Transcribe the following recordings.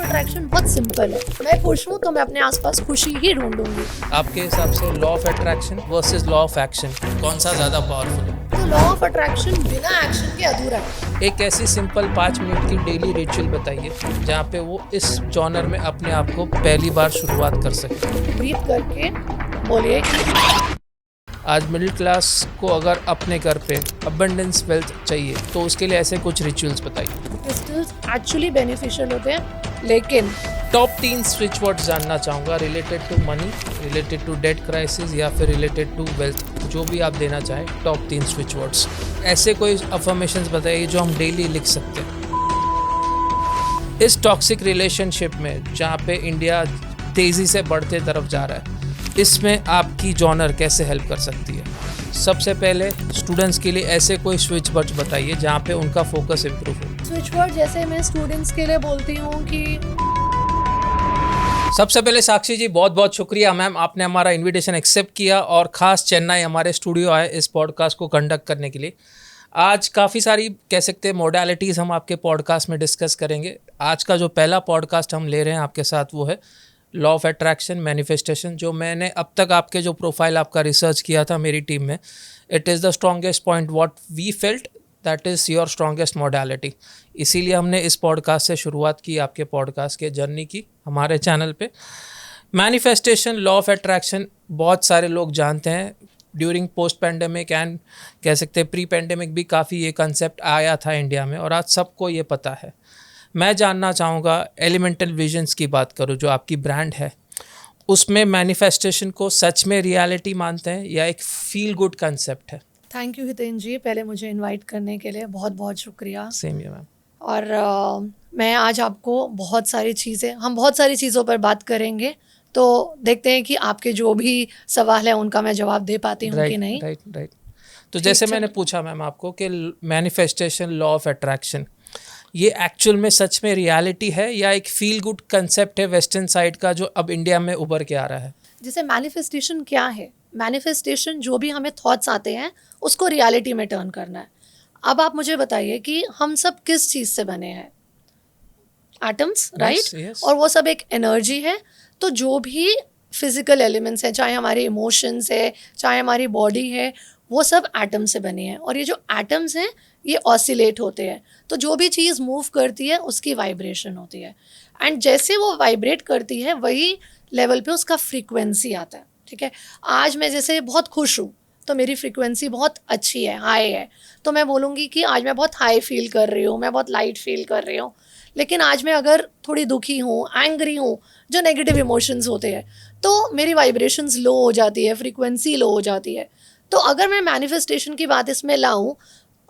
Of attraction बहुत simple है। मैं खुश हूँ तो मैं अपने आसपास खुशी ही ढूंढूंगी। आपके हिसाब से law of attraction versus law of action कौन सा ज़्यादा पावरफुल है? तो लॉ ऑफ अट्रैक्शन बिना एक्शन के अधूरा है। एक ऐसी सिंपल 5 मिनट की डेली रिचुअल बताइए जहाँ पे वो इस जॉनर में अपने आप को पहली बार शुरुआत कर सके। ब्रीथ करके बोलिए कि आज मिडिल क्लास को अगर अपने घर पे अबंडेंस वेल्थ चाहिए तो उसके लिए ऐसे कुछ रिचुअल्स बताइए। क्रिस्टल्स एक्चुअली बेनिफिशियल होते हैं, लेकिन टॉप 3 स्विच वर्ड्स जानना चाहूँगा related to money, related to debt crisis या फिर रिलेटेड टू वेल्थ, जो भी आप देना चाहें। टॉप 3 स्विच वर्ड्स, ऐसे कोई अफर्मेशंस बताइए जो हम डेली लिख सकते हैं। इस टॉक्सिक रिलेशनशिप में जहाँ पे इंडिया तेज़ी से बढ़ते तरफ जा रहा है, इसमें आपकी जॉनर कैसे हेल्प कर सकती है? सबसे पहले स्टूडेंट्स के लिए ऐसे कोई स्विच वर्ड्स बताइए जहाँ पे उनका फोकस इम्प्रूव हो। स्विच वर्ड जैसे मैं स्टूडेंट्स के लिए बोलती हूँ कि सबसे पहले साक्षी जी बहुत बहुत शुक्रिया मैम, आपने हमारा इनविटेशन एक्सेप्ट किया और ख़ास चेन्नई हमारे स्टूडियो आए इस पॉडकास्ट को कंडक्ट करने के लिए। आज काफ़ी सारी कह सकते हैं मॉडलिटीज़ हम आपके पॉडकास्ट में डिस्कस करेंगे। आज का जो पहला पॉडकास्ट हम ले रहे हैं आपके साथ वो है लॉ ऑफ अट्रैक्शन मैनिफेस्टेशन। जो मैंने अब तक आपके जो प्रोफाइल आपका रिसर्च किया था मेरी टीम में, it is the strongest point what we felt that is your strongest modality. इसीलिए हमने इस पॉडकास्ट से शुरुआत की आपके पॉडकास्ट के जर्नी की हमारे चैनल पे। मैनिफेस्टेशन, लॉ ऑफ अट्रैक्शन बहुत सारे लोग जानते हैं। ड्यूरिंग पोस्ट पैंडेमिक एंड कह सकते हैं प्री पैंडेमिक भी काफ़ी ये कंसेप्ट आया था इंडिया में और आज सबको ये पता है। मैं जानना चाहूँगा एलिमेंटल विजन्स की बात करूँ, जो आपकी ब्रांड है, उसमें मैनिफेस्टेशन को सच में रियलिटी मानते हैं या एक फील गुड कंसेप्ट है? थैंक यू हितेन जी, पहले मुझे इनवाइट करने के लिए बहुत बहुत शुक्रिया। सेम ये मैम। और मैं आज आपको बहुत सारी चीज़ों पर बात करेंगे, तो देखते हैं कि आपके जो भी सवाल है उनका मैं जवाब दे पाती हूँ कि नहीं। राइट। तो जैसे मैंने पूछा मैम आपको कि मैनिफेस्टेशन, लॉ ऑफ अट्रैक्शन, ये एक्चुअल में सच में रियलिटी है या एक फील गुड कंसेप्ट है वेस्टर्न साइड का जो अब इंडिया में उभर के आ रहा है? जैसे मैनिफेस्टेशन क्या है? मैनिफेस्टेशन जो भी हमें थॉट्स आते हैं उसको रियलिटी में टर्न करना है। अब आप मुझे बताइए कि हम सब किस चीज़ से बने हैं? Atoms, right? yes. और वो सब एक एनर्जी है। तो जो भी फिजिकल एलिमेंट्स हैं, चाहे हमारे इमोशंस है, चाहे हमारी बॉडी है, वो सब एटम से बनी है। और ये जो एटम्स हैं ये ऑसिलेट होते हैं। तो जो भी चीज़ मूव करती है उसकी वाइब्रेशन होती है, एंड जैसे वो वाइब्रेट करती है वही लेवल पे उसका फ्रीक्वेंसी आता है। ठीक है, आज मैं जैसे बहुत खुश हूँ तो मेरी फ्रीक्वेंसी बहुत अच्छी है, हाई है, तो मैं बोलूँगी कि आज मैं बहुत हाई फील कर रही हूँ, मैं बहुत लाइट फील कर रही हूँ। लेकिन आज मैं अगर थोड़ी दुखी हूँ, एंग्री हूँ, जो नेगेटिव इमोशंस होते हैं, तो मेरी वाइब्रेशंस लो हो जाती है, फ्रीक्वेंसी लो हो जाती है। तो अगर मैं मैनिफेस्टेशन की बात इसमें लाऊं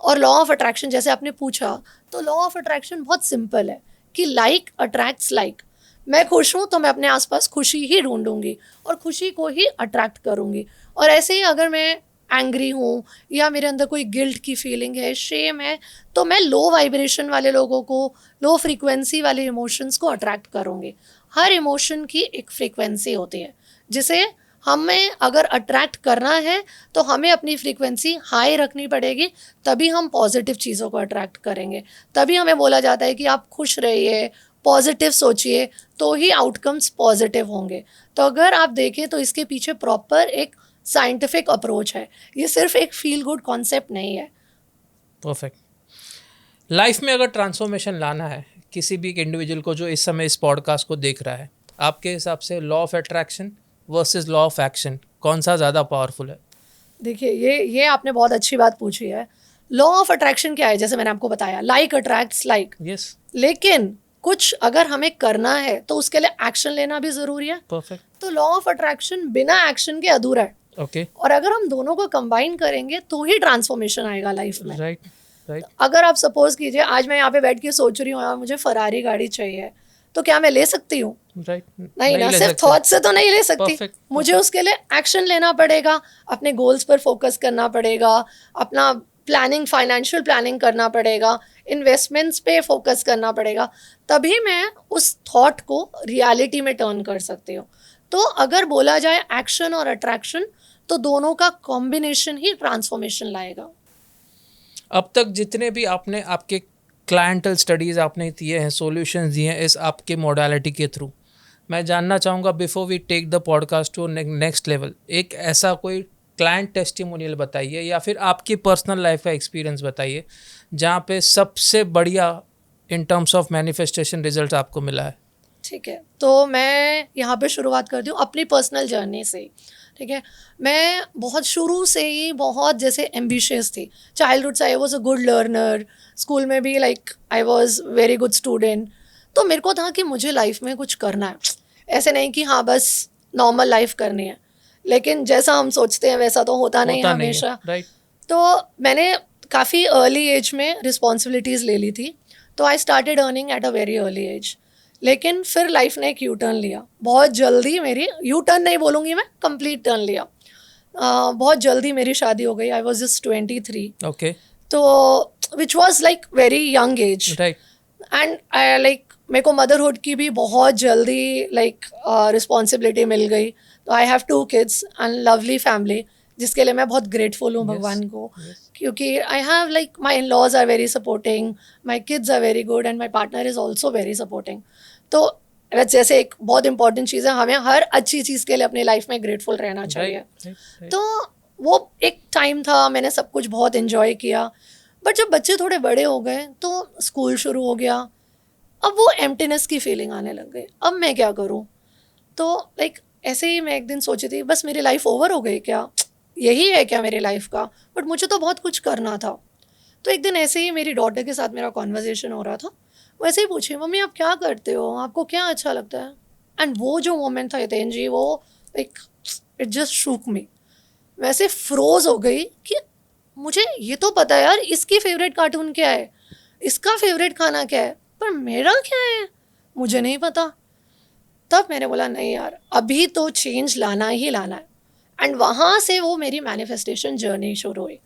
और लॉ ऑफ अट्रैक्शन जैसे आपने पूछा, तो लॉ ऑफ अट्रैक्शन बहुत सिंपल है कि लाइक अट्रैक्ट्स लाइक। मैं खुश हूँ तो मैं अपने आसपास खुशी ही ढूंढूंगी और खुशी को ही अट्रैक्ट करूँगी। और ऐसे ही अगर मैं एंग्री हूँ या मेरे अंदर कोई गिल्ट की फीलिंग है, शेम है, तो मैं लो वाइब्रेशन वाले लोगों को, लो फ्रीक्वेंसी वाले इमोशंस को अट्रैक्ट करूँगी। हर इमोशन की एक फ्रीक्वेंसी होती है जिसे हमें अगर अट्रैक्ट करना है तो हमें अपनी फ्रीक्वेंसी हाई रखनी पड़ेगी, तभी हम पॉजिटिव चीज़ों को अट्रैक्ट करेंगे। तभी हमें बोला जाता है कि आप खुश रहिए, पॉजिटिव सोचिए, तो ही आउटकम्स पॉजिटिव होंगे। तो अगर आप देखें तो इसके पीछे प्रॉपर एक साइंटिफिक अप्रोच है, ये सिर्फ एक फील गुड कॉन्सेप्ट नहीं है। परफेक्ट। लाइफ में अगर ट्रांसफॉर्मेशन लाना है किसी भी एक इंडिविजुअल को जो इस समय इस पॉडकास्ट को देख रहा है, आपके हिसाब से law of attraction versus law of action कौन सा ज़्यादा पावरफुल है? देखिए, ये आपने बहुत अच्छी बात पूछी है। लॉ ऑफ अट्रैक्शन क्या है? जैसे मैंने आपको बताया, लाइक अट्रैक्ट्स लाइक। यस। लेकिन कुछ अगर हमें करना है तो उसके लिए एक्शन लेना भी ज़रूरी है। परफेक्ट। तो लॉ ऑफ अट्रैक्शन बिना एक्शन के अधूरा है। ओके। और अगर हम दोनों को कंबाइन करेंगे तो ही ट्रांसफॉर्मेशन आएगा लाइफ में। राइट। अगर आप सपोज कीजिए आज मैं यहाँ पे बैठ के सोच रही हूँ यार मुझे फरारी गाड़ी चाहिए, तो क्या मैं ले सकती हूँ? राइट। नहीं ना, सिर्फ थॉट से तो नहीं ले सकती। Perfect. मुझे उसके लिए एक्शन लेना पड़ेगा, अपने गोल्स पर फोकस करना पड़ेगा, अपना प्लानिंग, फाइनेंशियल प्लानिंग करना पड़ेगा, इन्वेस्टमेंट्स पे फोकस करना पड़ेगा, तभी मैं उस थॉट को रियलिटी में टर्न कर सकती हूँ। तो अगर बोला जाए एक्शन और अट्रैक्शन, तो दोनों का कॉम्बिनेशन ही ट्रांसफॉर्मेशन लाएगा। अब तक जितने भी आपने आपके क्लाइंटल स्टडीज़ आपने दिए हैं, सॉल्यूशंस दिए हैं इस आपके मॉडलिटी के थ्रू, मैं जानना चाहूँगा before we take the podcast to next level, एक ऐसा कोई क्लाइंट टेस्टिमोनियल बताइए या फिर आपकी पर्सनल लाइफ का एक्सपीरियंस बताइए जहाँ पे सबसे बढ़िया in terms of manifestation result आपको मिला है। ठीक है, तो मैं यहाँ पे शुरुआत करती हूँ अपनी पर्सनल जर्नी से। ठीक है, मैं बहुत शुरू से ही बहुत जैसे एम्बिशियस थी। चाइल्डहुड से I was a good learner, school में भी like I was very good student. तो मेरे को था कि मुझे लाइफ में कुछ करना है, ऐसे नहीं कि हाँ बस नॉर्मल लाइफ करनी है, लेकिन जैसा हम सोचते हैं वैसा तो होता नहीं है हमेशा। राइट। तो मैंने काफ़ी अर्ली एज में रिस्पॉन्सिबिलिटीज़ ले ली थी, तो I started earning at a very early age. लेकिन फिर लाइफ ने एक यू टर्न लिया बहुत जल्दी, मेरी यू टर्न नहीं बोलूँगी मैं, कंप्लीट टर्न लिया। बहुत जल्दी मेरी शादी हो गई, आई वॉज जस्ट 23। ओके। तो which was like very young age. Right. And like मेरे को मदरहुड की भी बहुत जल्दी लाइक रिस्पॉन्सिबिलिटी मिल गई। तो I have 2 kids and lovely family, जिसके लिए मैं बहुत ग्रेटफुल हूँ भगवान को, क्योंकि I have like my in laws are very supporting, my kids are very good and my partner is also very supporting. तो जैसे एक बहुत इंपॉर्टेंट चीज़ है, हमें हर अच्छी चीज़ के लिए अपनी लाइफ में ग्रेटफुल रहना चाहिए। तो वो एक टाइम था, मैंने सब कुछ बहुत इन्जॉय किया। बट जब बच्चे थोड़े बड़े हो गए तो स्कूल शुरू हो गया, अब वो एम्प्टीनेस की फीलिंग आने लग गई, अब मैं क्या करूँ। तो लाइक ऐसे ही मैं एक दिन सोची थी बस मेरी लाइफ ओवर हो गई क्या, यही है क्या मेरी लाइफ का, बट मुझे तो बहुत कुछ करना था। तो एक दिन ऐसे ही मेरी डॉटर के साथ मेरा कॉन्वर्जेसन हो रहा था, वैसे ही पूछी मम्मी आप क्या करते हो, आपको क्या अच्छा लगता है। एंड वो जो मोमेंट था हितेन जी, वो लाइक इट जस्ट शूक मी। वैसे फ्रोज हो गई कि मुझे ये तो पता है यार इसकी फेवरेट कार्टून क्या है, इसका फेवरेट खाना क्या है, पर मेरा क्या है मुझे नहीं पता। तब मैंने बोला नहीं यार, अभी तो चेंज लाना ही लाना है। एंड वहाँ से वो मेरी मैनिफेस्टेशन जर्नी शुरू हुई।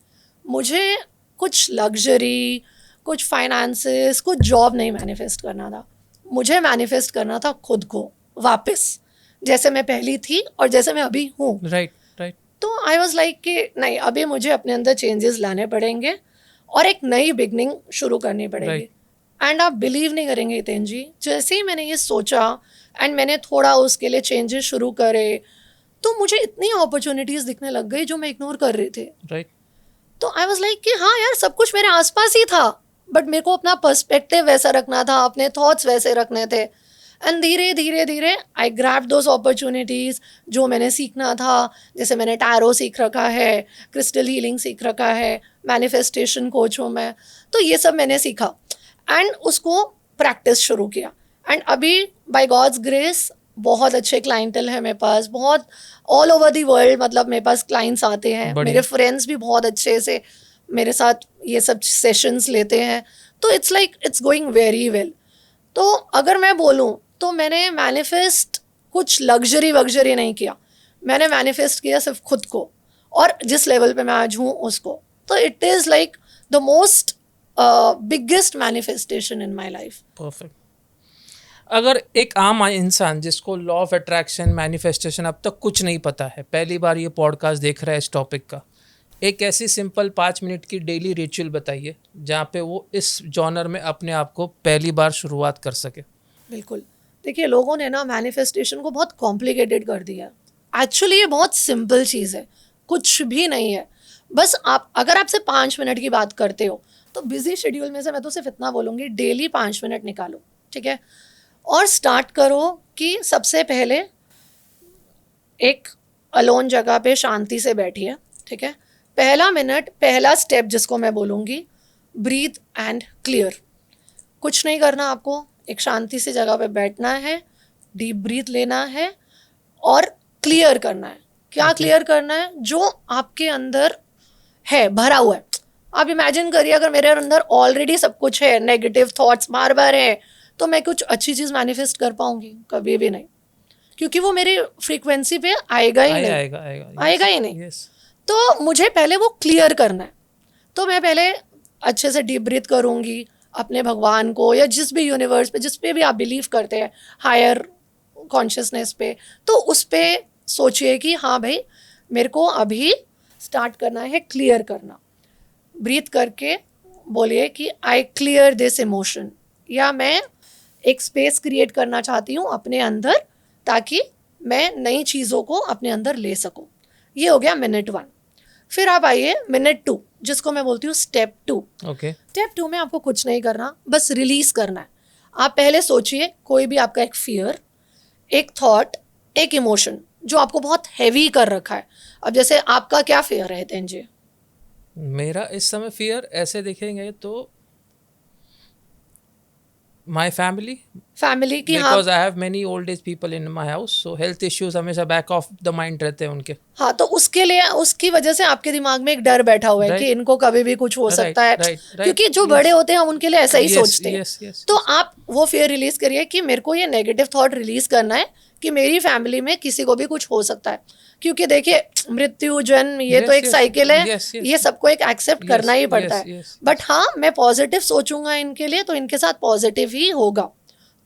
मुझे कुछ लग्जरी, कुछ फाइनेंसेस, कुछ जॉब नहीं मैनिफेस्ट करना था, मुझे मैनिफेस्ट करना था खुद को वापस, जैसे मैं पहली थी और जैसे मैं अभी हूँ। Right right. तो आई वॉज लाइक कि नहीं, अभी मुझे अपने अंदर चेंजेस लाने पड़ेंगे और एक नई बिगनिंग शुरू करनी पड़ेगी। एंड आप बिलीव नहीं करेंगे हितेन जी, जैसे ही मैंने ये सोचा एंड मैंने थोड़ा उसके लिए चेंजेस शुरू करे, तो मुझे इतनी अपॉर्चुनिटीज़ दिखने लग गई जो मैं इग्नोर कर रही थी। राइट। तो आई वॉज लाइक कि हाँ यार सब कुछ मेरे आसपास ही था, बट मेरे को अपना पर्सपेक्टिव वैसा रखना था, अपने थॉट्स वैसे रखने थे। एंड धीरे धीरे धीरे आई ग्रैब दोज अपॉर्चुनिटीज़ जो मैंने सीखना था। जैसे मैंने टैरो सीख रखा है, क्रिस्टल हीलिंग सीख रखा है, मैनिफेस्टेशन कोच हूँ मैं, तो ये सब मैंने सीखा एंड उसको प्रैक्टिस शुरू किया। एंड अभी बाय गॉड्स ग्रेस बहुत अच्छे क्लाइंटल है मेरे पास, बहुत ऑल ओवर दी वर्ल्ड, मतलब मेरे पास क्लाइंट्स आते हैं, मेरे फ्रेंड्स भी बहुत अच्छे से मेरे साथ ये सब सेशंस लेते हैं। तो it's like it's going very well. तो अगर मैं बोलूँ तो मैंने मैनिफेस्ट कुछ लग्जरी वग्जरी नहीं किया, मैंने मैनिफेस्ट किया सिर्फ खुद को और जिस लेवल पे मैं आज हूँ उसको। तो it is like the most biggest manifestation in my life. Perfect. अगर एक आम इंसान जिसको लॉ ऑफ अट्रैक्शन, मैनिफेस्टेशन अब तक कुछ नहीं पता है, पहली बार ये पॉडकास्ट देख रहा है इस टॉपिक का, एक ऐसी सिंपल 5 मिनट की डेली रिचुअल बताइए जहाँ पे वो इस जॉनर में अपने आप को पहली बार शुरुआत कर सके। बिल्कुल, देखिए लोगों ने ना मैनिफेस्टेशन को बहुत कॉम्प्लिकेटेड कर दिया। एक्चुअली ये बहुत सिंपल चीज़ है, कुछ भी नहीं है। बस आप अगर आपसे 5 मिनट की बात करते हो तो बिजी शेड्यूल में से मैं तो सिर्फ इतना बोलूँगी, डेली 5 मिनट निकालो, ठीक है, और स्टार्ट करो कि सबसे पहले एक अलोन जगह पे शांति से बैठिए, ठीक है। पहला मिनट, पहला स्टेप जिसको मैं बोलूँगी, ब्रीथ एंड क्लियर। कुछ नहीं करना आपको, एक शांति से जगह पे बैठना है, डीप ब्रीथ लेना है और क्लियर करना है। क्या क्लियर करना है? जो आपके अंदर है, भरा हुआ है। आप इमेजिन करिए अगर मेरे अंदर ऑलरेडी सब कुछ है, नेगेटिव थॉट्स बार बार है, तो मैं कुछ अच्छी चीज़ मैनिफेस्ट कर पाऊंगी? कभी भी नहीं, क्योंकि वो मेरी फ्रीक्वेंसी पे आएगा ही नहीं, आएगा ही नहीं। तो मुझे पहले वो क्लियर करना है। तो मैं पहले अच्छे से डीप ब्रीथ करूँगी, अपने भगवान को या जिस भी यूनिवर्स पे, जिस पे भी आप बिलीव करते हैं, हायर कॉन्शियसनेस पे, तो उस पे सोचिए कि हाँ भाई मेरे को अभी स्टार्ट करना है क्लियर करना। ब्रीथ करके बोलिए कि आई क्लियर दिस इमोशन, या मैं एक स्पेस क्रिएट करना चाहती हूँ अपने अंदर ताकि मैं नई चीज़ों को अपने अंदर ले सकूँ। ये हो गया मिनट 1। फिर आप आइए मिनट 2, जिसको मैं बोलती हूँ स्टेप 2। ओके। स्टेप 2 में आपको कुछ नहीं करना, बस रिलीज करना है। आप पहले सोचिए कोई भी आपका एक फियर, एक थॉट, एक इमोशन जो आपको बहुत हैवी कर रखा है। अब जैसे आपका क्या फियर है तेंजी? मेरा इस समय फियर ऐसे देखेंगे तो माय फैमिली की, हाँ। Because I have many old age people in my house, so health issues हमेशा बैक ऑफ द माइंड रहते हैं उनके। हाँ, तो उसके लिए, उसकी वजह से आपके दिमाग में एक डर बैठा हुआ है Right. कि इनको कभी भी कुछ हो Right, सकता है। right, right. क्योंकि जो Yes. बड़े होते हैं हम उनके लिए ऐसा ही Yes, सोचते हैं। yes, yes, तो yes. आप वो फियर रिलीज करिए कि मेरे को ये नेगेटिव थॉट रिलीज करना है कि मेरी फैमिली में किसी को भी कुछ हो सकता है। क्योंकि देखिए, मृत्यु, जन्म, ये Yes, तो एक yes, साइकिल है। yes, yes. ये सबको एक एक्सेप्ट Yes, करना ही पड़ता yes, है। yes, बट हाँ, मैं पॉजिटिव सोचूंगा इनके लिए, तो इनके साथ पॉजिटिव ही होगा।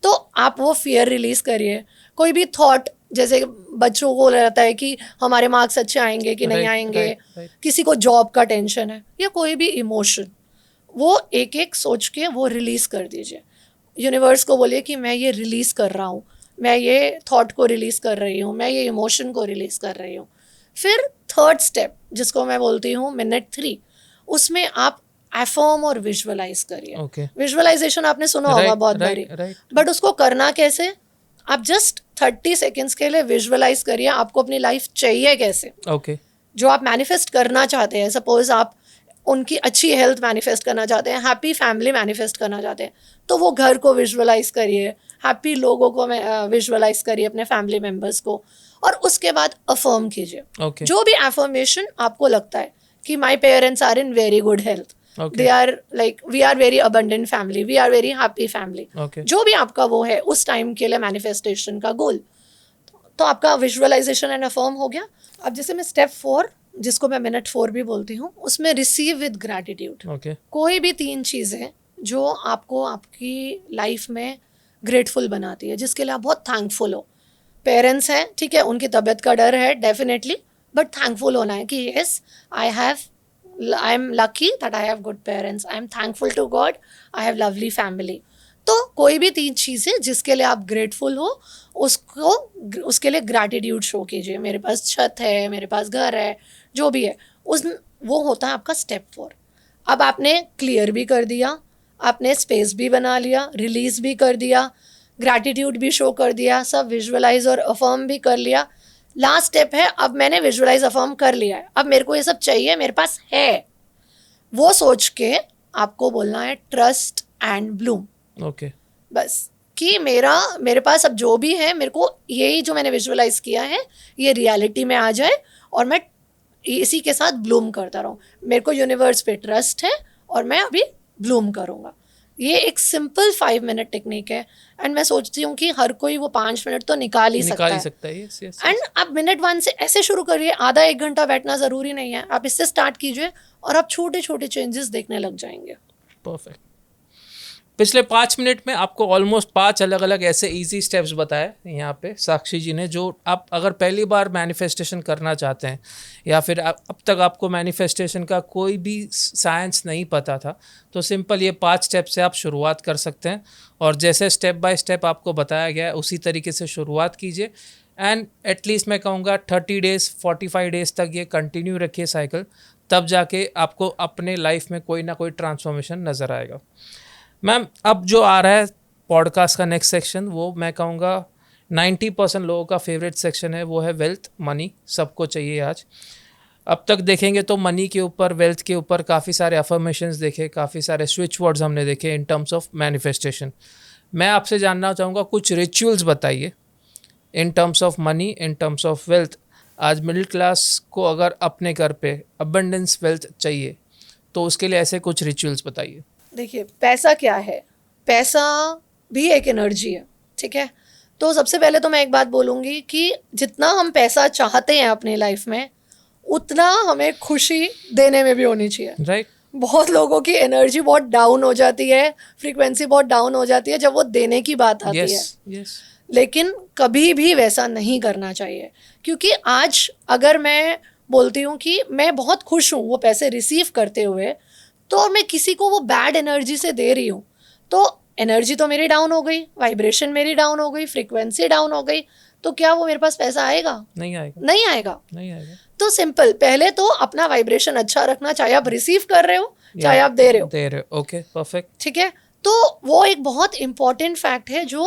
तो आप वो फियर रिलीज करिए। कोई भी थॉट, जैसे बच्चों को रहता है कि हमारे मार्क्स अच्छे आएंगे कि नहीं Right, आएंगे, right, right. किसी को जॉब का टेंशन है, या कोई भी इमोशन, वो एक एक सोच के वो रिलीज कर दीजिए। यूनिवर्स को बोलिए कि मैं ये रिलीज कर रहा हूँ, मैं ये थॉट को रिलीज कर रही हूँ, मैं ये इमोशन को रिलीज कर रही हूँ। फिर थर्ड स्टेप, जिसको मैं बोलती हूँ मिनट 3, उसमें आप एफर्म और विजुअलाइज करिए। Okay. विजुअलाइजेशन आपने सुना Right, होगा बहुत right, बारी, right. बट उसको करना कैसे? आप जस्ट 30 सेकेंड्स के लिए विजुअलाइज करिए आपको अपनी लाइफ चाहिए कैसे, ओके। जो आप मैनिफेस्ट करना चाहते हैं। सपोज आप उनकी अच्छी हेल्थ मैनिफेस्ट करना चाहते हैं, हैप्पी फैमिली मैनिफेस्ट करना चाहते हैं, तो वो घर को विजुअलाइज करिए, हैप्पी लोगों को विजुअलाइज करिए, अपने फैमिली मेम्बर्स को, और उसके बाद अफर्म कीजिए। Okay. जो भी एफर्मेशन आपको लगता है कि my parents are in very good health, Okay. They are like, we are very abundant family, we are very happy family, Okay. जो भी आपका वो है उस टाइम के लिए मैनिफेस्टेशन का गोल, तो आपका विजुअलाइजेशन एंड अफर्म हो गया। अब जैसे मैं स्टेप 4, जिसको मैं मिनट 4 भी बोलती हूँ, उसमें रिसीव विद ग्रैटिट्यूड। ओके। कोई भी 3 चीज़ें जो आपको आपकी लाइफ में ग्रेटफुल बनाती है, जिसके लिए आप बहुत थैंकफुल हो। पेरेंट्स हैं, ठीक है, उनकी तबीयत का डर है डेफिनेटली, बट थैंकफुल होना है कि yes, I am lucky that I have good parents, I am thankful to God, I have lovely family. तो कोई भी 3 चीज़ें जिसके लिए आप ग्रेटफुल हो, उसको, उसके लिए ग्रैटिट्यूड शो कीजिए। मेरे पास छत है, मेरे पास घर है, जो भी है, उस वो होता है आपका स्टेप 4। अब आपने क्लियर भी कर दिया, आपने स्पेस भी बना लिया, रिलीज भी कर दिया, ग्रैटिट्यूड भी शो कर दिया, सब विजुअलाइज और अफर्म भी कर लिया। लास्ट स्टेप है, अब मैंने विजुअलाइज अफर्म कर लिया है, अब मेरे को ये सब चाहिए, मेरे पास है, वो सोच के आपको बोलना है ट्रस्ट एंड ब्लूम। ओके। बस कि मेरे पास अब जो भी है, मेरे को यही जो मैंने विजुअलाइज किया है ये रियलिटी में आ जाए, और मैं इसी के साथ ब्लूम करता रहूँ। मेरे को यूनिवर्स पे ट्रस्ट है और मैं अभी ब्लूम करूँगा। ये एक सिंपल 5 मिनट टेक्निक है, एंड मैं सोचती हूँ कि हर कोई वो 5 मिनट तो निकाल ही सकता है। yes, yes, एंड आप मिनट 1 से ऐसे शुरू करिए, आधा 1 घंटा बैठना ज़रूरी नहीं है, आप इससे स्टार्ट कीजिए और आप छोटे छोटे चेंजेस देखने लग जाएंगे। परफेक्ट। पिछले 5 मिनट में आपको ऑलमोस्ट 5 अलग अलग ऐसे इजी स्टेप्स बताए यहाँ पे साक्षी जी ने, जो आप अगर पहली बार मैनिफेस्टेशन करना चाहते हैं, या फिर अब तक आपको मैनिफेस्टेशन का कोई भी साइंस नहीं पता था, तो सिंपल ये 5 स्टेप से आप शुरुआत कर सकते हैं। और जैसे स्टेप बाय स्टेप आपको बताया गया है उसी तरीके से शुरुआत कीजिए, एंड एटलीस्ट मैं कहूँगा 30 डेज़ 45 डेज़ तक ये कंटिन्यू रखिए साइकिल, तब जाके आपको अपने लाइफ में कोई ना कोई ट्रांसफॉर्मेशन नज़र आएगा। मैम, अब जो आ रहा है पॉडकास्ट का नेक्स्ट सेक्शन, वो मैं कहूँगा 90% लोगों का फेवरेट सेक्शन है, वो है वेल्थ मनी। सबको चाहिए आज। अब तक देखेंगे तो मनी के ऊपर, वेल्थ के ऊपर काफ़ी सारे अफर्मेशंस देखे, काफ़ी सारे स्विच वर्ड्स हमने देखे इन टर्म्स ऑफ मैनिफेस्टेशन। मैं आपसे जानना चाहूँगा कुछ रिचुअल्स बताइए in terms of money, in terms of wealth. आज मिडिल क्लास को अगर अपने घर पे अबंडेंस वेल्थ चाहिए तो उसके लिए ऐसे कुछ रिचुअल्स बताइए। देखिए, पैसा क्या है? पैसा भी एक एनर्जी है, ठीक है। तो सबसे पहले तो मैं एक बात बोलूँगी कि जितना हम पैसा चाहते हैं अपनी लाइफ में, उतना हमें खुशी देने में भी होनी चाहिए। राइट। बहुत लोगों की एनर्जी बहुत डाउन हो जाती है, फ्रीक्वेंसी बहुत डाउन हो जाती है जब वो देने की बात आती है। यस। लेकिन कभी भी वैसा नहीं करना चाहिए, क्योंकि आज अगर मैं बोलती हूँ कि मैं बहुत खुश हूँ वो पैसे रिसीव करते हुए, तो और मैं किसी को वो बैड एनर्जी से दे रही हूँ, तो एनर्जी तो मेरी डाउन हो गई, वाइब्रेशन मेरी डाउन हो गई, फ्रीक्वेंसी डाउन हो गई, तो क्या वो मेरे पास पैसा आएगा? नहीं आएगा, नहीं आएगा। नहीं आएगा। तो सिंपल, पहले तो अपना वाइब्रेशन अच्छा रखना, चाहे आप रिसीव कर रहे हो चाहे आप दे रहे हो। Okay, perfect. ठीक है, तो वो एक बहुत इंपॉर्टेंट फैक्ट है जो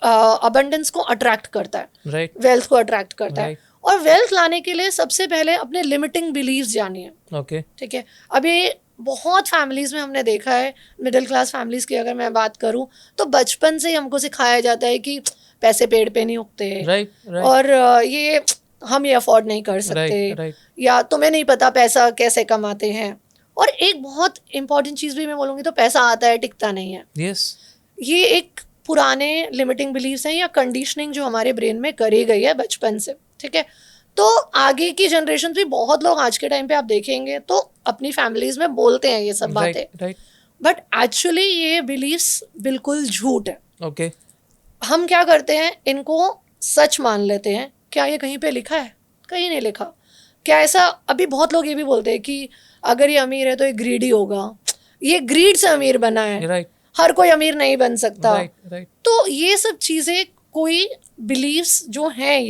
अबंडेंस को अट्रैक्ट करता है, राइट, वेल्थ को अट्रैक्ट करता है। Right. और वेल्थ लाने के लिए सबसे पहले अपने लिमिटिंग बिलीव्स जानिए। ओके, ठीक है, अभी बहुत फैमिलीज में हमने देखा है, मिडिल क्लास फैमिलीज की अगर मैं बात करूं, तो बचपन से ही हमको सिखाया जाता है कि पैसे पेड़ पे नहीं उगते, राइट, और ये हम ये अफोर्ड नहीं कर सकते, राइट, या तुम्हें नहीं पता पैसा कैसे कमाते हैं। और एक बहुत इंपॉर्टेंट चीज़ भी मैं बोलूँगी, तो पैसा आता है टिकता नहीं है। यस, ये एक पुराने लिमिटिंग बिलीव्स हैं या कंडीशनिंग जो हमारे ब्रेन में करी गई है बचपन से। ठीक है, तो आगे की जनरेशन भी बहुत लोग आज के टाइम पे आप देखेंगे तो अपनी फैमिलीज में बोलते हैं ये सब बातें, राइट, बट एक्चुअली ये बिलीव्स बिल्कुल झूठ है। ओके, हम क्या करते हैं, इनको सच मान लेते हैं। क्या ये कहीं पे लिखा है? कहीं नहीं लिखा। क्या ऐसा, अभी बहुत लोग ये भी बोलते हैं कि अगर ये अमीर है तो ये ग्रीडी होगा, ये ग्रीड से अमीर बना है, राइट, हर कोई अमीर नहीं बन सकता। राइट, तो ये सब चीज़ें, कोई बिलीव्स जो हैं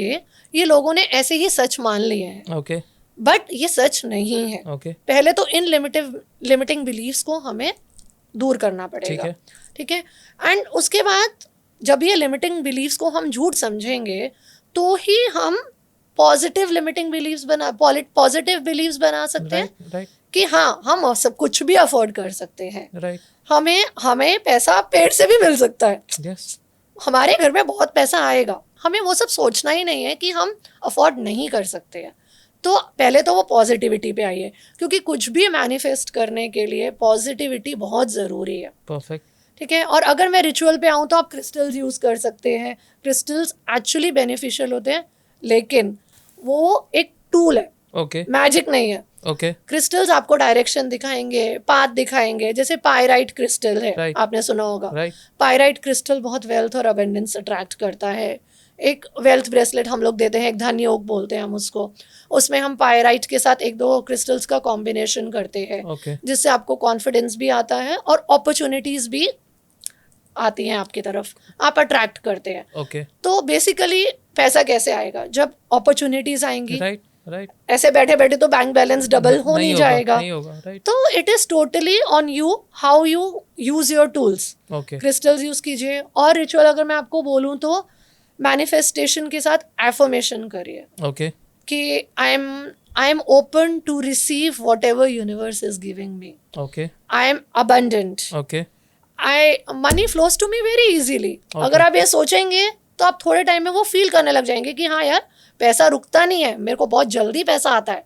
ये लोगों ने ऐसे ही सच मान लिए हैं, ओके, बट ये सच नहीं है। ओके, पहले तो इन लिमिटिंग बिलीव्स को हमें दूर करना पड़ेगा। ठीक है, ठीक है, एंड उसके बाद जब ये लिमिटिंग बिलीव्स को हम झूठ समझेंगे तो ही हम पॉजिटिव बिलीव्स बना सकते हैं राइट, कि हाँ, हम सब कुछ भी अफोर्ड कर सकते हैं। राइट, हमें पैसा पेट से भी मिल सकता है, यस, हमारे घर में बहुत पैसा आएगा। हमें वो सब सोचना ही नहीं है कि हम अफोर्ड नहीं कर सकते हैं। तो पहले तो वो पॉजिटिविटी पे आइए, क्योंकि कुछ भी मैनिफेस्ट करने के लिए पॉजिटिविटी बहुत ज़रूरी है। परफेक्ट, ठीक है, और अगर मैं रिचुअल पे आऊँ तो आप क्रिस्टल्स यूज़ कर सकते हैं। क्रिस्टल्स एक्चुअली बेनिफिशियल होते हैं, लेकिन वो एक टूल है, ओके, मैजिक नहीं है। ओके, क्रिस्टल्स आपको डायरेक्शन दिखाएंगे, पाथ दिखाएंगे। जैसे पायराइट क्रिस्टल है, Right. आपने सुना होगा। राइट, पायराइट क्रिस्टल बहुत वेल्थ और अबेंडेंस अट्रैक्ट करता है। एक वेल्थ ब्रेसलेट हम लोग देते हैं, एक धन योग बोलते हैं हम उसको, उसमें हम पायराइट के साथ 1-2 क्रिस्टल्स का कॉम्बिनेशन करते हैं, ओके, जिससे आपको कॉन्फिडेंस भी आता है और अपॉर्चुनिटीज भी आती हैं आपकी तरफ, आप अट्रैक्ट करते हैं। ओके, तो बेसिकली पैसा कैसे आएगा? जब अपॉर्चुनिटीज आएंगी। राइट, राइट, ऐसे बैठे बैठे तो बैंक बैलेंस डबल हो नहीं जाएगा। नहीं होगा, राइट, तो it is totally on you, how you use your tools. Okay, crystals use कीजिए, और रिचुअल अगर मैं आपको बोलूँ तो मैनिफेस्टेशन के साथ एफर्मेशन करिए ओके, कि I am open to receive whatever universe is giving me, okay, I am abundant, okay, money flows to me very easily. अगर आप ये सोचेंगे तो आप थोड़े टाइम में वो फील करने लग जाएंगे कि हाँ यार, पैसा रुकता नहीं है, मेरे को बहुत जल्दी पैसा आता है।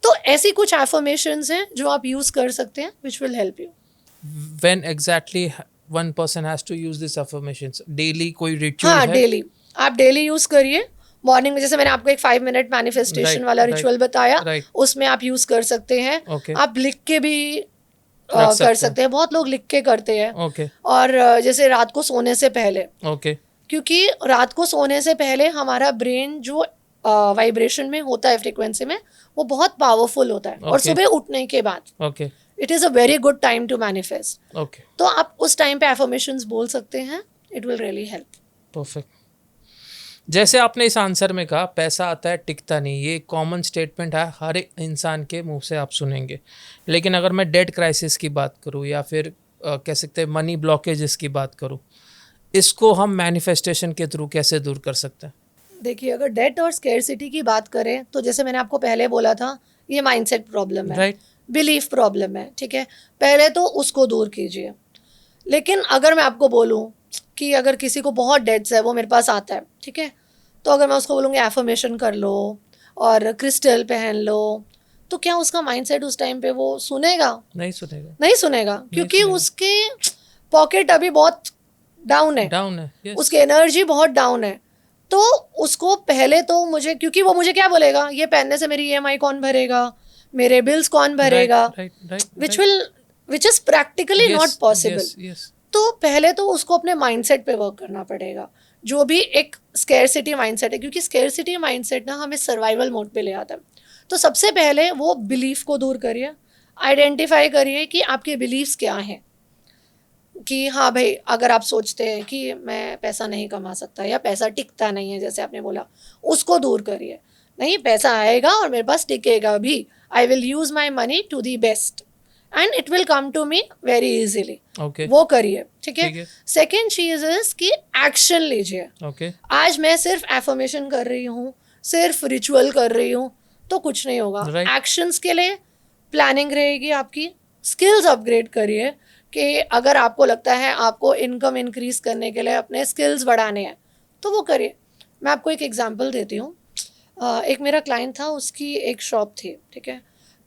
तो ऐसी कुछ एफर्मेशंस हैं जो आप यूज कर सकते हैं, which will help you. when exactly one person has to use these affirmations? Daily कोई ritual हाँ, है? डेली, आप डेली यूज करिए। मॉर्निंग में जैसे मैंने आपको एक 5 मिनट मैनिफेस्टेशन Right, वाला right, रिचुअल बताया, right. उसमें आप यूज कर सकते हैं। Okay. आप लिख के भी सकते कर हैं। सकते हैं, बहुत लोग लिख के करते हैं। ओके, और जैसे रात को सोने से पहले, ओके, क्योंकि रात को सोने से पहले हमारा ब्रेन जो वाइब्रेशन में होता है, फ्रीक्वेंसी में, वो बहुत पावरफुल होता है। और Okay. सुबह उठने के बाद okay, it is a very good time to manifest. Okay, तो आप उस टाइम पे एफर्मेशंस बोल सकते हैं, it will really help. Perfect. जैसे आपने इस आंसर में कहा पैसा आता है टिकता नहीं, ये कॉमन स्टेटमेंट है, हर एक इंसान के मुंह से आप सुनेंगे। लेकिन अगर मैं डेट क्राइसिस की बात करूँ या फिर कह सकते हैं मनी ब्लॉकेजेस की बात करूँ, इसको हम मैनिफेस्टेशन के थ्रू कैसे दूर कर सकते हैं? देखिए, अगर डेट और स्केर्सिटी की बात करें तो जैसे मैंने आपको पहले बोला था, ये माइंडसेट प्रॉब्लम है, राइट, बिलीफ प्रॉब्लम है। ठीक है, पहले तो उसको दूर कीजिए। लेकिन अगर मैं आपको बोलूँ कि अगर किसी को बहुत डेट्स है, वो मेरे पास आता है, ठीक है, तो अगर मैं उसको बोलूँगी एफर्मेशन कर लो और क्रिस्टल पहन लो, तो क्या उसका माइंडसेट उस टाइम पे वो सुनेगा? नहीं सुनेगा, नहीं सुनेगा, क्योंकि सुनेगा। उसके पॉकेट अभी बहुत डाउन है, डाउन है, yes. उसकी एनर्जी बहुत डाउन है। तो उसको पहले तो मुझे, क्योंकि वो मुझे क्या बोलेगा, ये पहनने से मेरी EMI कौन भरेगा, मेरे बिल्स कौन भरेगा, which is practically not possible. तो पहले तो उसको अपने माइंडसेट पे वर्क करना पड़ेगा, जो भी एक स्केर्सिटी माइंडसेट है, क्योंकि स्केर्सिटी माइंडसेट ना हमें सर्वाइवल मोड पे ले आता है। तो सबसे पहले वो बिलीफ को दूर करिए। आइडेंटिफाई करिए कि आपके बिलीव्स क्या हैं, कि हाँ भाई अगर आप सोचते हैं कि मैं पैसा नहीं कमा सकता या पैसा टिकता नहीं है, जैसे आपने बोला, उसको दूर करिए। नहीं, पैसा आएगा और मेरे पास टिकेगा भी। I will use my money to the best and it will come to me very easily. वो करिए, ठीक है। सेकेंड चीज इज कि एक्शन लीजिए। आज मैं सिर्फ एफर्मेशन कर रही हूँ, सिर्फ रिचुअल कर रही हूँ तो कुछ नहीं होगा। एक्शंस के लिए प्लानिंग रहेगी आपकी। स्किल्स अपग्रेड करिए कि अगर आपको लगता है आपको इनकम इंक्रीज करने के लिए अपने स्किल्स बढ़ाने हैं तो वो करिए। मैं आपको एक एग्जांपल देती हूँ। एक मेरा क्लाइंट था, उसकी एक शॉप थी, ठीक है।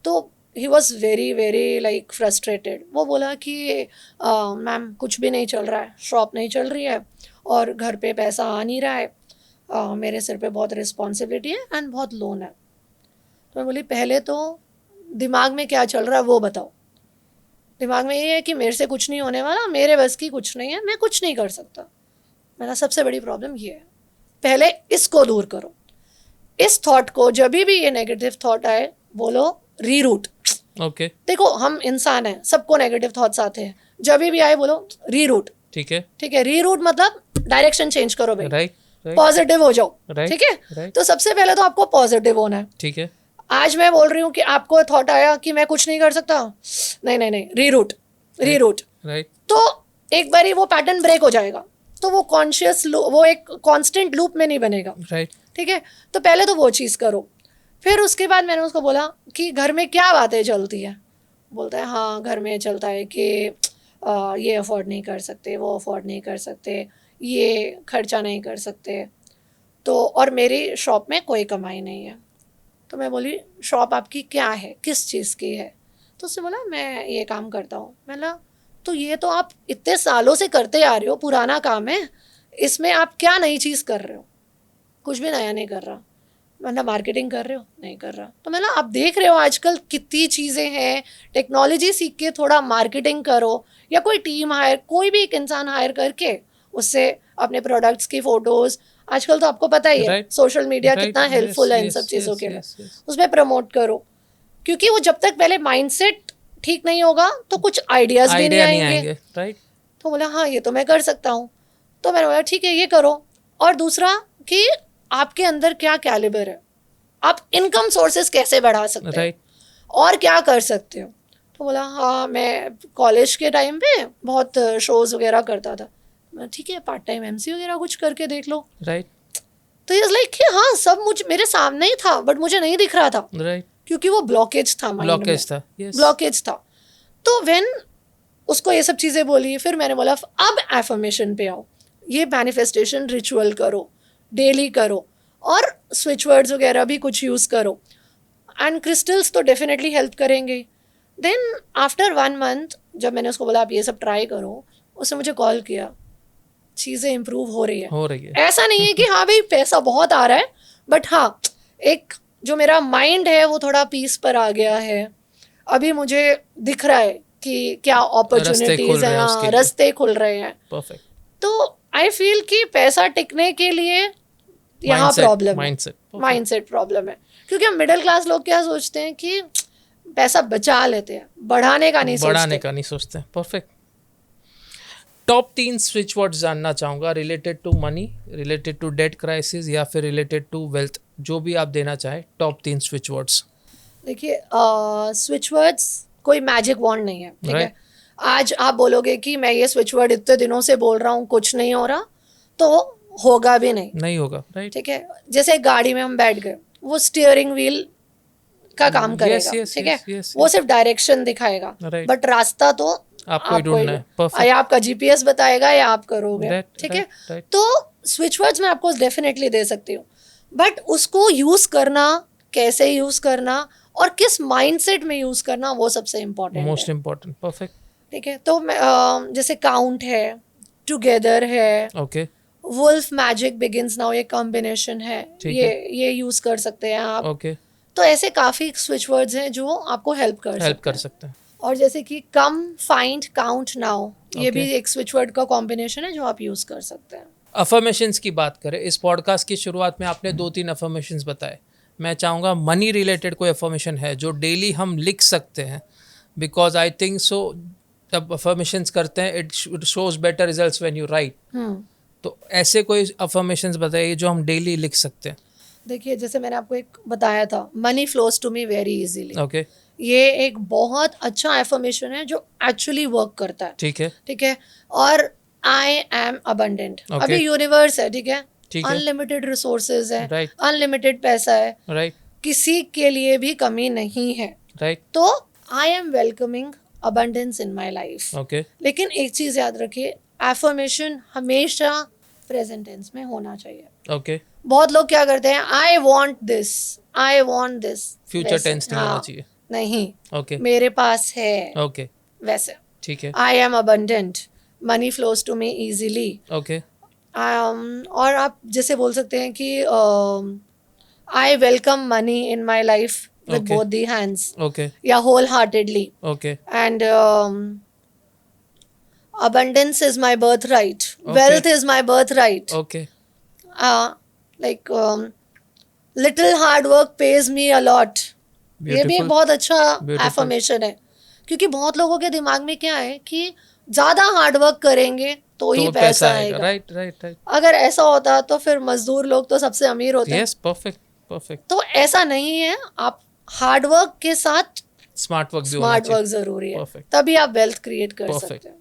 तो he was very very like frustrated. वो बोला कि मैम कुछ भी नहीं चल रहा है, शॉप नहीं चल रही है और घर पे पैसा आ नहीं रहा है, मेरे सिर पे बहुत रिस्पॉन्सिबिलिटी है एंड बहुत लोन है। तो मैं बोली पहले तो दिमाग में क्या चल रहा है वो बताओ। दिमाग में ये है कि मेरे से कुछ नहीं होने वाला, मेरे बस की कुछ नहीं है, मैं कुछ नहीं कर सकता। मेरा सबसे बड़ी प्रॉब्लम ये है, पहले इसको दूर करो। इस थॉट को, जब भी ये नेगेटिव थॉट आए, बोलो रीरूट। देखो हम इंसान हैं, सबको नेगेटिव थॉट्स आते हैं, जब भी आए बोलो रीरूट। ठीक है। रीरूट मतलब डायरेक्शन चेंज करो भाई, पॉजिटिव हो जाओ, ठीक है। तो सबसे पहले तो आपको पॉजिटिव होना है, ठीक है। आज मैं बोल रही हूँ कि आपको थॉट आया कि मैं कुछ नहीं कर सकता, नहीं, रीरूट। तो एक बारी वो पैटर्न ब्रेक हो जाएगा, तो वो कॉन्शियस वो एक कांस्टेंट लूप में नहीं बनेगा, ठीक है। तो पहले तो वो चीज़ करो। फिर उसके बाद मैंने उसको बोला कि घर में क्या बातें चलती है। बोलता है हाँ घर में चलता है कि ये अफोर्ड नहीं कर सकते, वो अफोर्ड नहीं कर सकते, ये खर्चा नहीं कर सकते, तो और मेरी शॉप में कोई कमाई नहीं है। तो मैं बोली शॉप आपकी क्या है, किस चीज़ की है? तो उसने बोला मैं ये काम करता हूँ। मैंने बोला तो ये तो आप इतने सालों से करते आ रहे हो, पुराना काम है, इसमें आप क्या नई चीज़ कर रहे हो? कुछ भी नया नहीं कर रहा। मतलब मार्केटिंग कर रहे हो? नहीं कर रहा। तो मैंने आप देख रहे हो आजकल कितनी चीज़ें हैं, टेक्नोलॉजी सीख के थोड़ा मार्केटिंग करो, या कोई टीम हायर, कोई भी एक इंसान हायर करके उससे अपने प्रोडक्ट्स की फ़ोटोज़, आजकल तो आपको पता ही है सोशल मीडिया कितना हेल्पफुल है इन सब चीज़ों के लिए, उसमें प्रमोट करो। क्योंकि वो जब तक पहले माइंडसेट ठीक नहीं होगा तो कुछ आइडियाज़ भी नहीं आएंगे, राइट। तो बोला हाँ ये तो मैं कर सकता हूँ। तो मैंने बोला ठीक है ये करो। और दूसरा कि आपके अंदर क्या कैलिबर है, आप इनकम सोर्सेज कैसे बढ़ा सकते हो और क्या कर सकते हो। तो बोला हाँ मैं कॉलेज के टाइम पे बहुत शोज वगैरह करता था। ठीक है पार्ट टाइम MC वगैरह कुछ करके देख लो, राइट। तो ये लाइक कि हाँ सब मेरे सामने ही था बट मुझे नहीं दिख रहा था, राइट। क्योंकि वो ब्लॉकेज था, ब्लॉकेज था। तो व्हेन उसको ये सब चीज़ें बोली, फिर मैंने बोला अब एफर्मेशन पे आओ, ये मैनिफेस्टेशन रिचुअल करो, डेली करो, और स्विच वर्ड्स वगैरह भी कुछ यूज़ करो, एंड क्रिस्टल्स तो डेफिनेटली हेल्प करेंगे। देन आफ्टर 1 मंथ जब मैंने उसको बोला आप ये सब ट्राई करो, उसने मुझे कॉल किया, चीज़ें इम्प्रूव हो रही है। ऐसा नहीं है कि हाँ भाई पैसा बहुत आ रहा है, बट हाँ एक जो मेरा माइंड है वो थोड़ा पीस पर आ गया है। अभी मुझे दिख रहा है कि क्या अपॉर्चुनिटीज हैं, रास्ते खुल रहे हैं। परफेक्ट। तो आई फील कि पैसा टिकने के लिए यहाँ प्रॉब्लम है, माइंडसेट प्रॉब्लम है। क्योंकि हम मिडिल क्लास लोग क्या सोचते हैं कि पैसा बचा लेते हैं, बढ़ाने का नहीं सोचते। परफेक्ट। टॉप 3 स्विच वर्ड्स जानना चाहूँगा, related to money, related to debt crisis, या फिर रिलेटेड टू वेल्थ, जो भी आप देना चाहें। Top 3 switch words. देखिए स्विच वर्ड्स कोई मैजिक वॉन्ड नहीं है, ठीक है। आज आप बोलोगे कि मैं ये स्विच वर्ड इतने दिनों से बोल रहा हूँ कुछ नहीं हो रहा, तो होगा भी नहीं होगा, राइट। ठीक है, जैसे गाड़ी में हम बैठ गए, वो स्टीयरिंग व्हील का काम करेगा, ठीक है, वो सिर्फ डायरेक्शन दिखाएगा, बट रास्ता तो आपको ढूंढना है, या आपका GPS बताएगा या आप करोगे, ठीक है। तो स्विच वर्ड्स मैं आपको डेफिनेटली दे सकती हूँ, बट उसको यूज करना, कैसे यूज करना और किस माइंडसेट में यूज करना, वो सबसे इम्पोर्टेंट, मोस्ट इम्पोर्टेंट। परफेक्ट। ठीक है। तो जैसे काउंट है, टुगेदर है, okay, wolf magic begins now, ये कॉम्बिनेशन है, ये यूज कर सकते हैं आप, ओके। तो ऐसे काफी स्विच वर्ड्स हैं जो आपको हेल्प कर सकते हैं। और जैसे कि कम, फाइंड, काउंट, नाउ, ये भी एक स्विच वर्ड का कॉम्बिनेशन है जो आप यूज कर सकते हैं। अफर्मेशंस की बात करें, इस पॉडकास्ट की शुरुआत में आपने 2-3 अफर्मेशंस बताए। मैं चाहूँगा मनी रिलेटेड कोई अफर्मेशन है जो डेली हम लिख सकते हैं, बिकॉज आई थिंक सो जब अफर्मेशंस करते हैं it shows better results when you right. तो ऐसे कोई अफर्मेशंस बताइए जो हम डेली लिख सकते हैं. देखिए, जैसे मैंने आपको एक बताया था, money flows to me very easily. Okay. ये एक बहुत अच्छा एफर्मेशन है जो एक्चुअली वर्क करता है. ठीक है. ठीक है. और आई एम अबंडेंट. Okay. अभी यूनिवर्स है. ठीक है. ठीक है. अनलिमिटेड रिसोर्सेज है. Right. अनलिमिटेड पैसा है. राइट. किसी के लिए भी कमी नहीं है. राइट. तो I am welcoming abundance in my life. Okay. लेकिन एक चीज याद रखिए, एफर्मेशन हमेशा प्रेजेंट टेंस में होना चाहिए. ओके. बहुत लोग क्या करते हैं, I want this, I want this. Future tense नहीं होना चाहिए. नहीं. ओके. मेरे पास है. ओके. वैसे ठीक है. I am abundant, money flows to me easily. Okay. और आप जैसे बोल सकते हैं कि I welcome money in my life with Okay. Both the hands, okay. या wholeheartedly. Okay. And abundance is my birthright. Okay. Wealth is my birthright. Okay. Like little hard work pays me a lot. ये भी एक Beautiful. बहुत अच्छा Beautiful. Affirmation है. क्योंकि बहुत लोगों के दिमाग में क्या है कि ज्यादा हार्ड वर्क करेंगे तो ही पैसा आएगा. राइट. राइट. राइट. अगर ऐसा होता तो फिर मजदूर लोग तो सबसे अमीर होते हैं. यस. परफेक्ट. परफेक्ट. तो ऐसा नहीं है. आप हार्ड वर्क के साथ स्मार्ट वर्क भी होना स्मार्ट चाहिए. वर्क जरूरी है. Perfect. तभी आप वेल्थ क्रिएट कर Perfect. सकते हैं.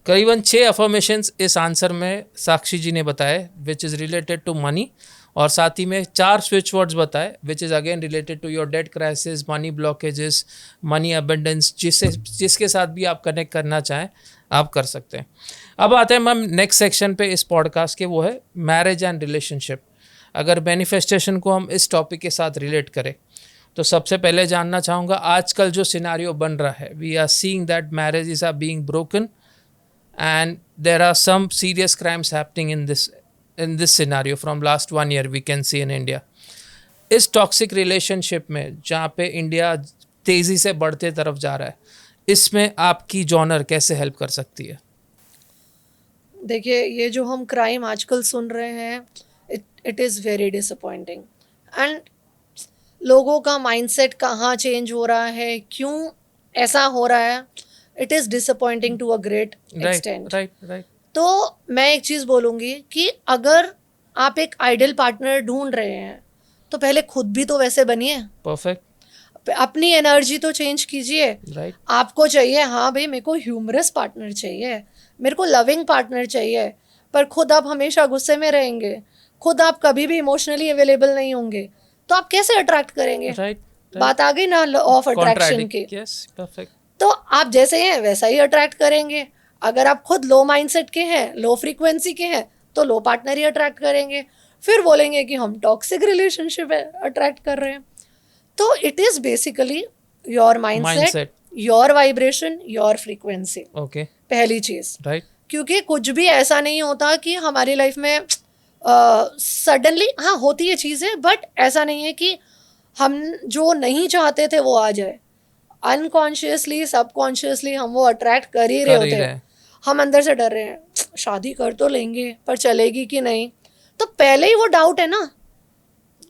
करीबन 6 अफर्मेशंस इस आंसर में साक्षी जी ने बताए which is related to money, और साथ ही में 4 स्विच वर्ड्स बताए which is again related to your debt crisis, money blockages, money abundance. जिसके साथ भी आप कनेक्ट करना चाहें आप कर सकते हैं. अब आते हैं मैम नेक्स्ट सेक्शन पे इस पॉडकास्ट के, वो है मैरिज एंड रिलेशनशिप. अगर मैनिफेस्टेशन को हम इस टॉपिक के साथ रिलेट करें तो सबसे पहले जानना चाहूँगा आजकल जो सिनारियो बन रहा है, we are seeing that marriages are being broken and there are some serious crimes happening in this scenario from last 1 year we can see in India. इस टॉक्सिक रिलेशनशिप में जहाँ पे इंडिया तेज़ी से बढ़ते तरफ जा रहा है, इसमें आपकी जॉनर कैसे हेल्प कर सकती है? देखिए, ये जो हम क्राइम आजकल सुन रहे हैं, it is very disappointing. And लोगों का माइंडसेट कहाँ चेंज हो रहा है, क्यों ऐसा हो रहा है, it is disappointing to a great extent. Right. तो मैं एक चीज़ बोलूँगी कि अगर आप एक आइडियल पार्टनर ढूंढ रहे हैं तो पहले खुद भी तो वैसे बनिए. परफेक्ट. अपनी एनर्जी तो चेंज कीजिए. राइट. आपको चाहिए, हाँ भाई मेरे को ह्यूमरस पार्टनर चाहिए, मेरे को लविंग पार्टनर चाहिए, पर खुद आप हमेशा गुस्से में रहेंगे, खुद आप कभी भी इमोशनली अवेलेबल नहीं होंगे, तो आप कैसे अट्रैक्ट करेंगे? राइट. बात आ गई ना ऑफ अट्रैक्शन की. यस. परफेक्ट. तो आप जैसे हैं वैसा ही अट्रैक्ट करेंगे. अगर आप खुद लो माइंडसेट के हैं, लो फ्रीक्वेंसी के हैं, तो लो पार्टनर ही अट्रैक्ट करेंगे. फिर बोलेंगे कि हम टॉक्सिक रिलेशनशिप अट्रैक्ट कर रहे हैं. तो it is basically your mindset, your vibration, your frequency. Okay. पहली चीज. राइट. क्योंकि कुछ भी ऐसा नहीं होता कि हमारी लाइफ में सडनली, हाँ होती है चीज़ें, बट ऐसा नहीं है कि हम जो नहीं चाहते थे वो आ जाए. अनकॉन्शियसली, सबकॉन्शियसली हम वो अट्रैक्ट कर ही रहे होते हैं. हम अंदर से डर रहे हैं, शादी कर तो लेंगे पर चलेगी कि नहीं. तो पहले ही वो डाउट है ना,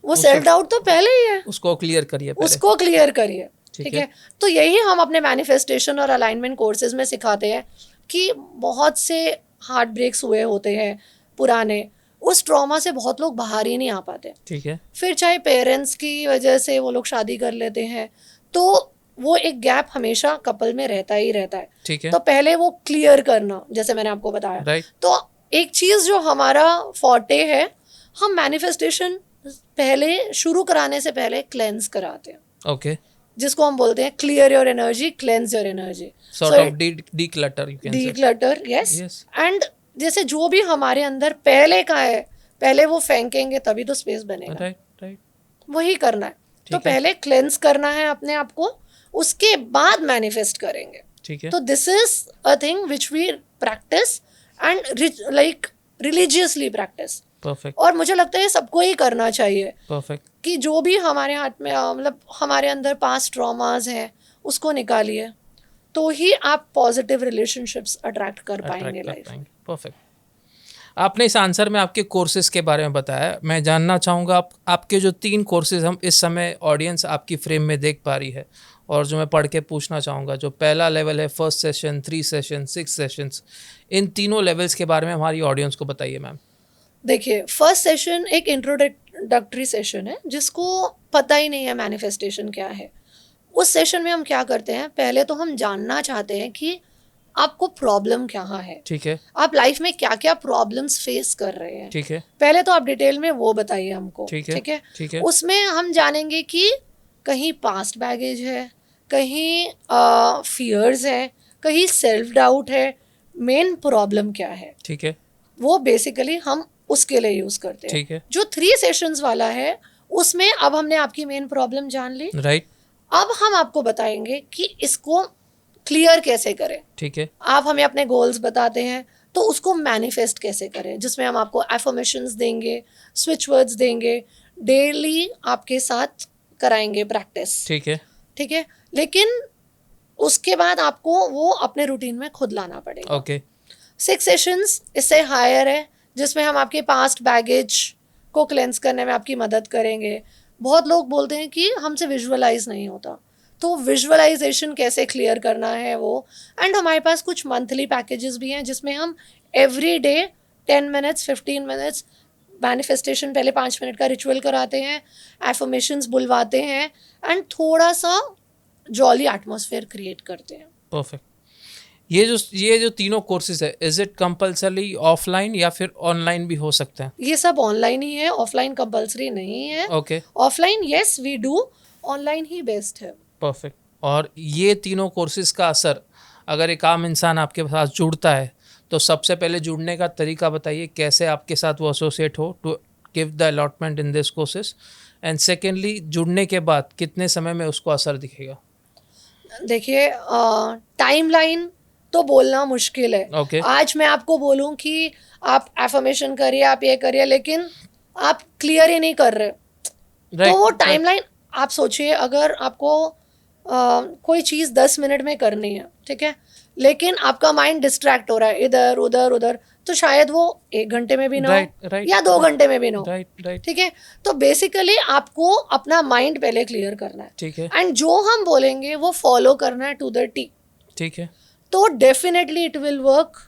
वो सेल्फ डाउट तो पहले ही है. उसको क्लियर करिए पहले. उसको क्लियर करिए. ठीक है. है. तो यही हम अपने मैनिफेस्टेशन और अलाइनमेंट कोर्सेज में सिखाते हैं कि बहुत से हार्ट ब्रेक्स हुए होते हैं पुराने, उस ट्रॉमा से बहुत लोग बाहर ही नहीं आ पाते. ठीक है. फिर चाहे पेरेंट्स की वजह से वो लोग शादी कर लेते हैं, तो वो एक गैप हमेशा कपल में रहता ही रहता है. ठीक है. तो पहले वो क्लियर करना, जैसे मैंने आपको बताया. राइट. तो एक चीज़ जो हमारा फॉर्टे है, हम मैनिफेस्टेशन पहले शुरू कराने से पहले क्लेंस कराते हैं. ओके. जिसको हम बोलते हैं clear your energy, cleanse your energy, sort of declutter, you can say. Declutter, yes. And जैसे जो भी हमारे अंदर पहले का है, पहले वो फेंकेंगे तभी तो स्पेस बनेगा. राइट. राइट. वही करना है. तो पहले क्लेंस करना है अपने आप को, उसके बाद मैनिफेस्ट करेंगे. ठीक है. तो this is a thing which we practice and like religiously practice. Perfect. और मुझे लगता है ये सबको ही करना चाहिए. परफेक्ट. कि जो भी हमारे हाथ में मतलब हमारे अंदर पास्ट ट्रॉमास हैं उसको निकालिए, तो ही आप पॉजिटिव रिलेशनशिप्स अट्रैक्ट कर पाएंगे लाइफ में. परफेक्ट. आपने इस आंसर में आपके कोर्सेज के बारे में बताया. मैं जानना चाहूँगा आपके जो 3 कोर्सेज हम इस समय ऑडियंस आपकी फ्रेम में देख पा रही है, और जो मैं पढ़ के पूछना चाहूँगा, जो पहला लेवल है, फर्स्ट सेशन, 3 सेशन, 6 सेशंस, इन तीनों लेवल्स के बारे में हमारी ऑडियंस को बताइए मैम। देखिए, फर्स्ट सेशन एक इंट्रोडक्टरी सेशन है जिसको पता ही नहीं है मैनिफेस्टेशन क्या है। उस सेशन में हम क्या करते हैं, पहले तो हम जानना चाहते हैं कि आपको प्रॉब्लम क्या है, ठीक है, आप लाइफ में क्या क्या प्रॉब्लम्स फेस कर रहे हैं। ठीक है, पहले तो आप डिटेल में वो बताइए हमको। ठीक है, ठीक है, ठीक है, उसमें हम जानेंगे कि कहीं पास्ट बैगेज है, कहीं फियर्स है, कहीं सेल्फ डाउट है, मेन प्रॉब्लम क्या है, ठीक है, वो बेसिकली हम उसके लिए यूज करते हैं। ठीक है, जो 3 सेशंस वाला है उसमें अब हमने आपकी मेन प्रॉब्लम जान ली। राइट, अब हम आपको बताएंगे कि इसको क्लियर कैसे करें। ठीक है, आप हमें अपने गोल्स बताते हैं तो उसको मैनिफेस्ट कैसे करें, जिसमें हम आपको एफर्मेशंस देंगे, स्विच वर्ड्स देंगे, डेली आपके साथ कराएंगे प्रैक्टिस। ठीक है, ठीक है, लेकिन उसके बाद आपको वो अपने रूटीन में खुद लाना पड़ेगा। ओके, 6 सेशंस इससे हायर है जिसमें हम आपके पास्ट बैगेज को क्लेंस करने में आपकी मदद करेंगे। बहुत लोग बोलते हैं कि हमसे विजुअलाइज नहीं होता, तो विजुअलाइजेशन कैसे क्लियर करना है वो। एंड हमारे पास कुछ मंथली पैकेजेस भी हैं जिसमें हम every day 10 minutes 15 minutes manifestation, पहले 5 मिनट का रिचुअल कराते हैं, एफर्मेशंस बुलवाते हैं एंड थोड़ा सा जॉली एटमॉस्फेयर क्रिएट करते हैं। परफेक्ट। ये जो तीनों कोर्सेज है, इज इट कंपल्सरी ऑफलाइन या फिर ऑनलाइन भी हो सकते हैं? ये सब ऑनलाइन ही है, ऑफलाइन कंपल्सरी नहीं है। Okay, offline yes we do, online ही बेस्ट है। परफेक्ट। और ये तीनों कोर्सेज का असर, अगर एक आम इंसान आपके साथ जुड़ता है तो सबसे पहले जुड़ने का तरीका बताइए, कैसे आपके साथ वो एसोसिएट हो to give the allotment in this courses, and secondly जुड़ने के बाद कितने समय में उसको असर दिखेगा? देखिए, टाइमलाइन तो बोलना मुश्किल है। Okay. आज मैं आपको बोलूं कि आप एफर्मेशन करिए, आप ये करिए, लेकिन आप क्लियर ही नहीं कर रहे, तो वो टाइमलाइन आप सोचिए। अगर आपको कोई चीज़ 10 मिनट में करनी है, ठीक है, लेकिन आपका माइंड डिस्ट्रैक्ट हो रहा है इधर उधर उधर, तो शायद वो 1 घंटे में भी ना हो या 2 घंटे में भी ना हो। ठीक है, तो बेसिकली आपको अपना माइंड पहले क्लियर करना है, ठीक है, एंड जो हम बोलेंगे वो फॉलो करना है टू द टी। ठीक है, तो डेफिनेटली इट विल वर्क।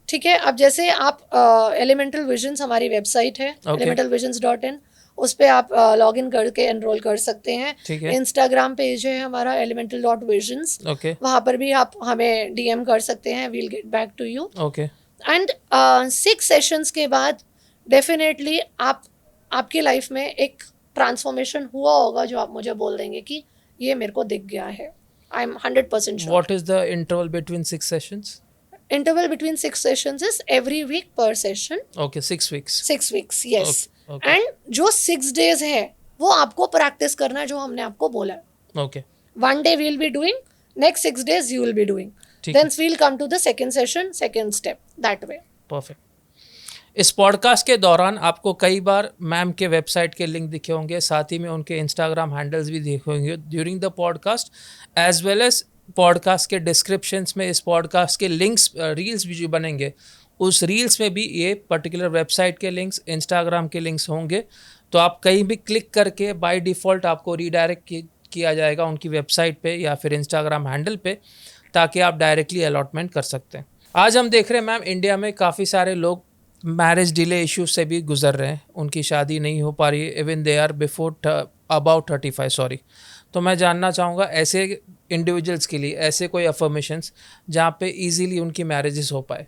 ठीक है, अब जैसे आप एलिमेंटल विजन्स हमारी वेबसाइट है, elementalvisions.in, उस पे आप लॉग इन करके एनरोल कर सकते हैं। ठीक है, इंस्टाग्राम पेज है हमारा elemental.visions, ओके, वहाँ पर भी आप हमें डीएम कर सकते हैं, we'll get back to you. Okay, and 6 sessions के बाद डेफिनेटली आपकी लाइफ में एक ट्रांसफॉर्मेशन हुआ होगा, जो आप मुझे बोल देंगे कि ये मेरे को दिख गया है। I M 100% sure. What is the interval between 6 sessions? Interval between 6 sessions is every week per session. Okay, 6 weeks. 6 weeks, yes. Okay. And जो 6 days है वो आपको प्रैक्टिस करना है, जो हमने आपको बोला है। Okay, One day we'll be doing, next 6 days you will be doing. ठीक Then we'll come to the second session, second step, that way. Perfect. इस पॉडकास्ट के दौरान आपको कई बार मैम के वेबसाइट के लिंक दिखे होंगे, साथ ही में उनके इंस्टाग्राम हैंडल्स भी दिखे होंगे during the podcast, as well as podcast के डिस्क्रिप्शंस में इस पॉडकास्ट के लिंक्स, रील्स भी जो बनेंगे, उस रील्स में भी ये पर्टिकुलर वेबसाइट के लिंक्स, इंस्टाग्राम के लिंक्स होंगे। तो आप कहीं भी क्लिक करके बाय डिफ़ॉल्ट आपको रीडायरेक्ट किया जाएगा उनकी वेबसाइट पे या फिर इंस्टाग्राम हैंडल पे, ताकि आप डायरेक्टली अलॉटमेंट कर सकते हैं। आज हम देख रहे हैं मैम, इंडिया में काफ़ी सारे लोग मैरिज डिले इश्यूज से भी गुजर रहे हैं, उनकी शादी नहीं हो पा रही है, even they are before about 35, sorry. तो मैं जानना चाहूँगा ऐसे इंडिविजुअल्स के लिए ऐसे कोई अफर्मेशंस जहाँ पे इजीली उनकी मैरिजेस हो पाए।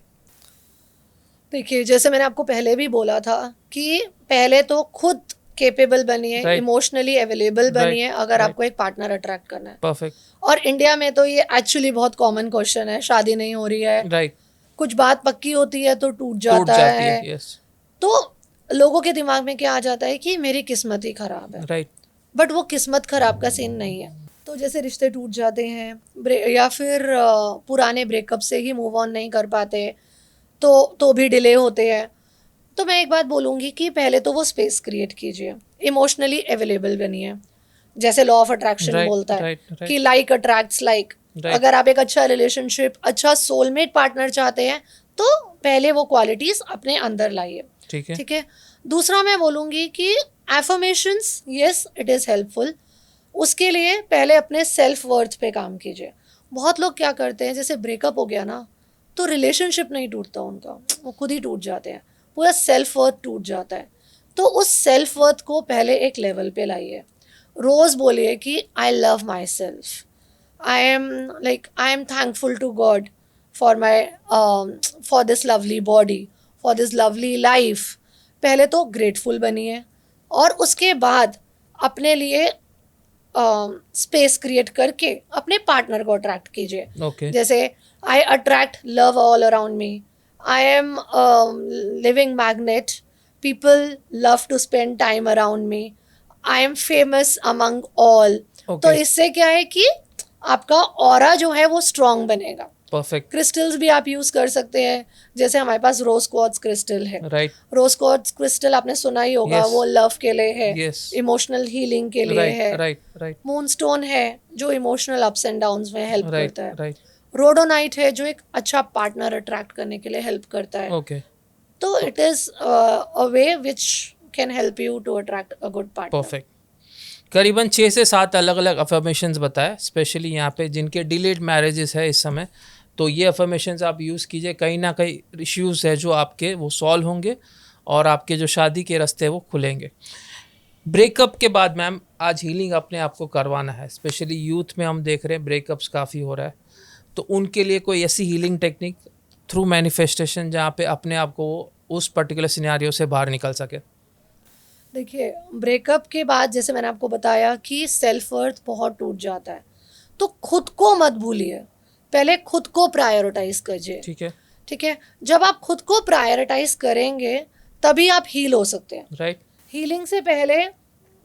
देखिए, जैसे मैंने आपको पहले भी बोला था कि पहले तो खुद केपेबल बनिए, Right. इमोशनली अवेलेबल बनिए, अगर Right. आपको एक पार्टनर अट्रैक्ट करना है। परफेक्ट, और इंडिया में तो ये एक्चुअली बहुत कॉमन क्वेश्चन है, शादी नहीं हो रही है, राइट, कुछ बात पक्की होती है तो टूट टूट जाता जाती है। है, यस, तो लोगों के दिमाग में क्या आ जाता है कि मेरी किस्मत ही खराब है, राइट, बट वो किस्मत खराब का सीन नहीं है। तो जैसे रिश्ते टूट जाते हैं या फिर पुराने ब्रेकअप से ही मूव ऑन नहीं कर पाते, तो भी डिले होते हैं। तो मैं एक बात बोलूँगी कि पहले तो वो स्पेस क्रिएट कीजिए, इमोशनली अवेलेबल बनिए। जैसे लॉ ऑफ अट्रैक्शन Right, बोलता है right, right. कि लाइक अट्रैक्ट्स लाइक। Right. अगर आप एक अच्छा रिलेशनशिप, अच्छा सोलमेट पार्टनर चाहते हैं तो पहले वो क्वालिटीज अपने अंदर लाइए। ठीक है, ठीक है, दूसरा मैं बोलूँगी कि affirmations, yes it is helpful. उसके लिए पहले अपने सेल्फ वर्थ पे काम कीजिए। बहुत लोग क्या करते हैं, जैसे ब्रेकअप हो गया ना तो रिलेशनशिप नहीं टूटता उनका, वो खुद ही टूट जाते हैं, पूरा सेल्फ वर्थ टूट जाता है। तो उस सेल्फ वर्थ को पहले एक लेवल पे लाइए। रोज़ बोलिए कि I love myself, I am thankful to God for my for this lovely body, for this lovely life. पहले तो ग्रेटफुल बनिए और उसके बाद अपने लिए स्पेस क्रिएट करके अपने पार्टनर को अट्रैक्ट कीजिए। Okay. जैसे I attract love all around me, I am living magnet, people love to spend time around me, I am famous among all. तो इससे क्या है कि आपका ऑरा जो है वो स्ट्रांग बनेगा। परफेक्ट। क्रिस्टल्स भी आप यूज कर सकते हैं, जैसे हमारे पास रोज क्वार्ट्ज क्रिस्टल है। राइट। रोज क्वार्ट्ज क्रिस्टल आपने सुना ही होगा, Yes. वो लव के लिए है, Yes. इमोशनल हीलिंग के लिए है। राइट। मूनस्टोन है जो इमोशनल अप्स एंड डाउन्स में हेल्प करता है। राइट। रोडोनाइट है जो एक अच्छा पार्टनर अट्रैक्ट करने के लिए हेल्प करता है। ओके। तो it is a way which can help you to attract a good partner. Perfect. करीबन 6 से 7 अलग अलग अफर्मेशंस बताए, स्पेशली यहाँ पे जिनके डिलेड मैरिजेस है इस समय, तो ये अफर्मेशंस आप यूज़ कीजिए। कहीं ना कहीं इश्यूज़ है जो आपके वो सॉल्व होंगे और आपके जो शादी के रास्ते हैं वो खुलेंगे। ब्रेकअप के बाद मैम आज हीलिंग अपने आप को करवाना है, स्पेशली यूथ में हम देख रहे हैं ब्रेकअप्स काफ़ी हो रहा है, तो उनके लिए कोई ऐसी हीलिंग टेक्निक थ्रू मैनिफेस्टेशन जहाँ पे अपने आप को उस पर्टिकुलर सिनेरियो से बाहर निकल सके? देखिए, ब्रेकअप के बाद जैसे मैंने आपको बताया कि सेल्फ वर्थ बहुत टूट जाता है, तो खुद को मत भूलिए, पहले खुद को प्रायोरिटाइज कीजिए। ठीक है, जब आप खुद को प्रायोरिटाइज करेंगे तभी आप हील हो सकते हैं। राइट। हीलिंग से पहले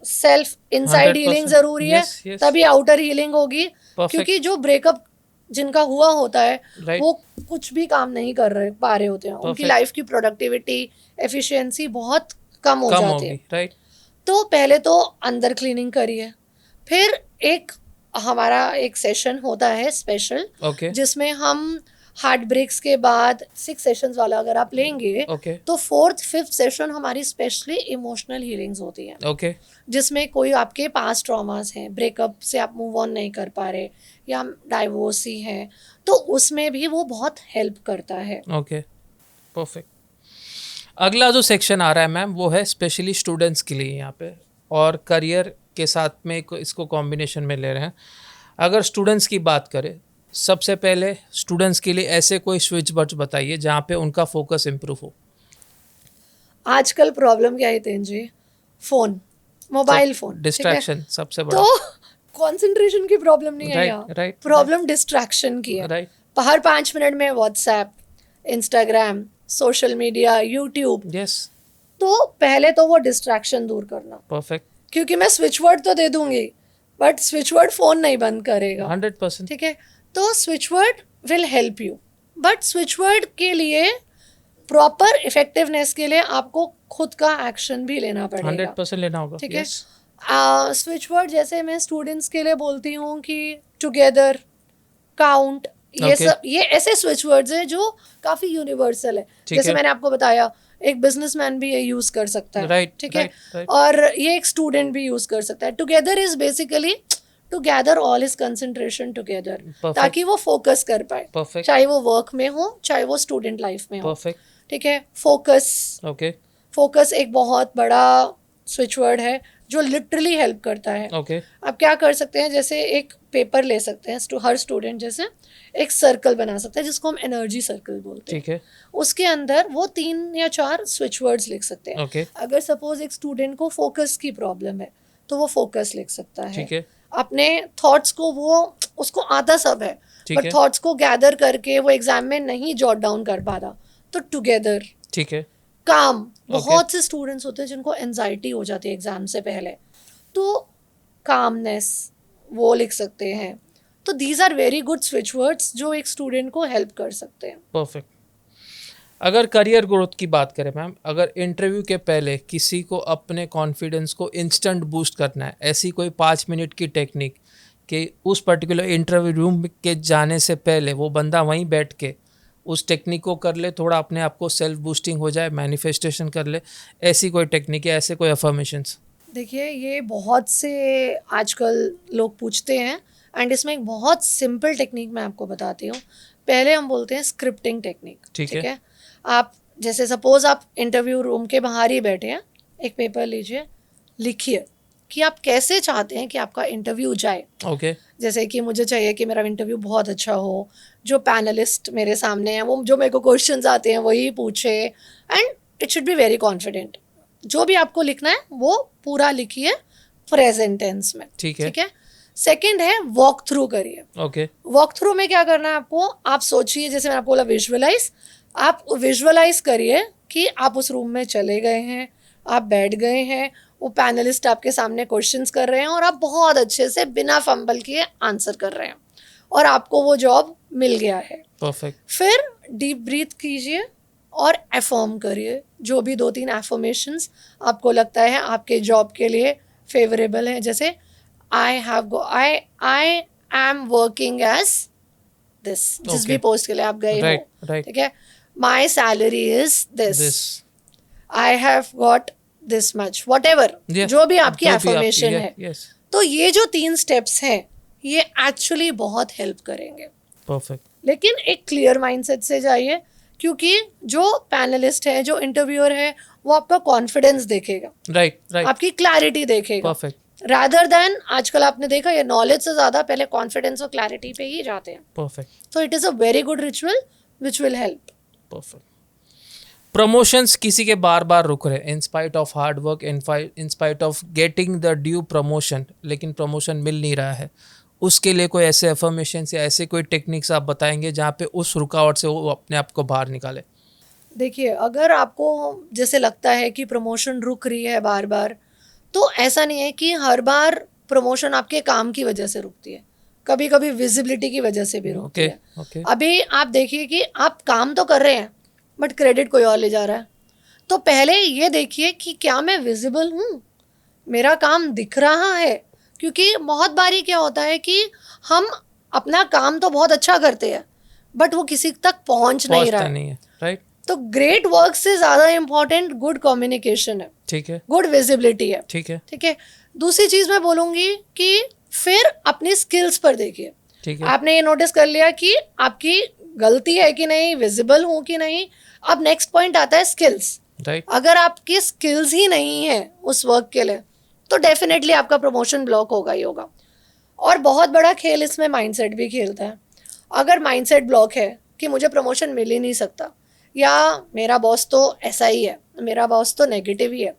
सेल्फ इनसाइड हीलिंग जरूरी है, yes. तभी आउटर हीलिंग होगी। क्योंकि जो ब्रेकअप जिनका हुआ होता है वो कुछ भी काम नहीं कर रहे पा रहे होते हैं, उनकी लाइफ की प्रोडक्टिविटी, एफिशिएंसी बहुत कम हो जाती है। राइट। तो पहले तो अंदर क्लीनिंग करिए, फिर हमारा एक सेशन होता है स्पेशल, जिसमें हम हार्ट ब्रेक्स के बाद 6 सेशंस वाला अगर आप लेंगे तो 4th 5th सेशन हमारी स्पेशली इमोशनल हीलिंग्स होती है। जिसमें कोई आपके पास ट्रॉमास हैं, ब्रेकअप से आप मूव ऑन नहीं कर पा रहे या डाइवोर्स ही है, तो उसमें भी वो बहुत हेल्प करता है। परफेक्ट। अगला जो सेक्शन आ रहा है मैम वो है स्पेशली स्टूडेंट्स के लिए यहाँ पे, और करियर के साथ में इसको कॉम्बिनेशन में ले रहे हैं। अगर स्टूडेंट्स की बात करें, सबसे पहले स्टूडेंट्स के लिए ऐसे कोई स्विच बर्ड्स बताइए जहाँ पे उनका फोकस इम्प्रूव हो। आजकल प्रॉब्लम क्या है तेंजी? फोन, मोबाइल फोन, डिस्ट्रैक्शन सबसे बड़ा। तो कंसंट्रेशन की प्रॉब्लम नहीं है यहाँ, प्रॉब्लम डिस्ट्रैक्शन की है। हर 5 मिनट में WhatsApp, Instagram, social media, YouTube. तो पहले तो वो डिस्ट्रैक्शन दूर करना। परफेक्ट। क्योंकि मैं स्विच वर्ड तो दे दूंगी बट स्विच वर्ड फोन नहीं बंद करेगा। 100%। ठीक है, तो switch word will help you, but switch word के लिए प्रॉपर इफेक्टिवनेस के लिए आपको खुद का एक्शन भी लेना पड़ेगा। 100% लेना होगा। ठीक है, स्विच वर्ड जैसे मैं स्टूडेंट्स के लिए बोलती हूँ कि टुगेदर, काउंट, ये सब, ये ऐसे स्विच वर्ड्स हैं जो काफी यूनिवर्सल है। जैसे मैंने आपको बताया, एक बिजनेसमैन भी ये यूज कर सकता है। ठीक है, और ये एक स्टूडेंट भी यूज कर सकता है। Together is basically to gather all his concentration together, ताकि वो फोकस कर पाए, चाहे वो वर्क में हो चाहे वो स्टूडेंट लाइफ में हो। ठीक है, फोकस। फोकस एक बहुत बड़ा स्विच वर्ड है जो लिटरली हेल्प करता है। आप क्या कर सकते हैं, जैसे एक पेपर ले सकते हैं, हर स्टूडेंट जैसे एक सर्कल बना सकता है जिसको हम एनर्जी सर्कल बोलते हैं। ठीक है, उसके अंदर वो 3 या 4 स्विच वर्ड्स लिख सकते हैं। अगर सपोज एक स्टूडेंट को फोकस की प्रॉब्लम है तो वो फोकस लिख सकता है। अपने थॉट्स को, वो उसको आता सब है बट थॉट्स को गैदर करके वो एग्जाम में नहीं जॉट डाउन कर पा रहा, तो टुगेदर। ठीक है, काम। बहुत से स्टूडेंट्स होते हैं जिनको एंजाइटी हो जाती है एग्जाम से पहले, तो कामनेस वो लिख सकते हैं। तो these are very good switch words जो एक स्टूडेंट को हेल्प कर सकते हैं। परफेक्ट। अगर करियर ग्रोथ की बात करें मैम, अगर इंटरव्यू के पहले किसी को अपने कॉन्फिडेंस को इंस्टेंट बूस्ट करना है, ऐसी कोई 5 मिनट की टेक्निक कि उस पर्टिकुलर इंटरव्यू रूम के जाने से पहले वो बंदा वहीं बैठ के उस टेक्निक को कर ले, थोड़ा अपने आप को सेल्फ बूस्टिंग हो जाए, मैनिफेस्टेशन कर ले, ऐसी कोई टेक्निक है, ऐसे कोई अफर्मेशंस? देखिए, ये बहुत से आजकल लोग पूछते हैं, एंड इसमें एक बहुत सिंपल टेक्निक मैं आपको बताती हूँ. पहले हम बोलते हैं स्क्रिप्टिंग टेक्निक. ठीक है. आप जैसे सपोज आप इंटरव्यू रूम के बाहर ही बैठे हैं, एक पेपर लीजिए, लिखिए कि आप कैसे चाहते हैं कि आपका इंटरव्यू जाए. ओके. जैसे कि मुझे चाहिए कि मेरा इंटरव्यू बहुत अच्छा हो, जो पैनलिस्ट मेरे सामने हैं वो जो मेरे को क्वेश्चंस आते हैं वही पूछे, and it should be very confident. जो भी आपको लिखना है वो पूरा लिखिए प्रेजेंट टेंस में. ठीक है. सेकंड है वॉक थ्रू करिए. ओके. वॉक थ्रू में क्या करना है आपको, आप सोचिए, जैसे मैंने आपको बोला विजुअलाइज, आप विजुअलाइज करिए कि आप उस रूम में चले गए हैं, आप बैठ गए हैं, वो पैनलिस्ट आपके सामने क्वेश्चंस कर रहे हैं और आप बहुत अच्छे से बिना फंबल किए आंसर कर रहे हैं और आपको वो जॉब मिल गया है. परफेक्ट. फिर डीप ब्रीथ कीजिए और एफर्म करिए जो भी 2-3 एफर्मेशंस आपको लगता है आपके जॉब के लिए फेवरेबल है. जैसे I am working as this, जिस भी पोस्ट के लिए आप गए हो. ठीक है. My salary is this, I have got this much, what ever, जो भी आपकी एफर्मेशन है. तो ये जो 3 स्टेप्स हैं ये एक्चुअली बहुत हेल्प करेंगे. परफेक्ट. लेकिन एक क्लियर माइंडसेट से जाइए, क्योंकि जो पैनलिस्ट है, जो इंटरव्यूअर है, वो आपका कॉन्फिडेंस देखेगा. राइट. आपकी क्लैरिटी देखेगा. परफेक्ट. रादर देन आजकल आपने देखा ये नॉलेज से ज्यादा पहले कॉन्फिडेंस और क्लैरिटी पे ही जाते हैं. परफेक्ट. तो it is a very good ritual which will help. Perfect. Promotions किसी के बार बार रुक रहे, in spite of hard work, in spite of getting the due promotion, लेकिन प्रमोशन मिल नहीं रहा है. उसके लिए कोई ऐसे अफर्मेशन या ऐसे कोई टेक्निक्स आप बताएंगे जहाँ पे उस रुकावट से वो अपने आप को बाहर निकाले? देखिए, अगर आपको जैसे लगता है कि प्रमोशन रुक रही है बार बार, तो ऐसा नहीं है कि हर बार प्रमोशन आपके काम की वजह से रुकती है. कभी कभी विजिबिलिटी की वजह से भी रुकती है. अभी आप देखिए कि आप काम तो कर रहे हैं बट क्रेडिट कोई और ले जा रहा है. तो पहले ये देखिए कि क्या मैं विजिबल हूँ, मेरा काम दिख रहा है. क्योंकि बहुत बारी क्या होता है कि हम अपना काम तो बहुत अच्छा करते हैं बट वो किसी तक पहुंच नहीं रहा है. राइट. तो ग्रेट वर्क से ज़्यादा इम्पोर्टेंट गुड कम्युनिकेशन है. ठीक है. गुड विजिबिलिटी है. ठीक है. ठीक है. दूसरी चीज़ मैं बोलूँगी कि फिर अपनी स्किल्स पर देखिए. ठीक है. आपने ये नोटिस कर लिया कि आपकी गलती है कि नहीं, विजिबल हूँ कि नहीं. अब नेक्स्ट पॉइंट आता है स्किल्स. राइट. अगर आपकी स्किल्स ही नहीं है उस वर्क के लिए तो डेफिनेटली आपका प्रमोशन ब्लॉक होगा ही होगा. और बहुत बड़ा खेल इसमें माइंडसेट भी खेलता है. अगर माइंडसेट ब्लॉक है कि मुझे प्रमोशन मिल ही नहीं सकता, या मेरा बॉस तो ऐसा ही है, मेरा बॉस तो नेगेटिव ही है.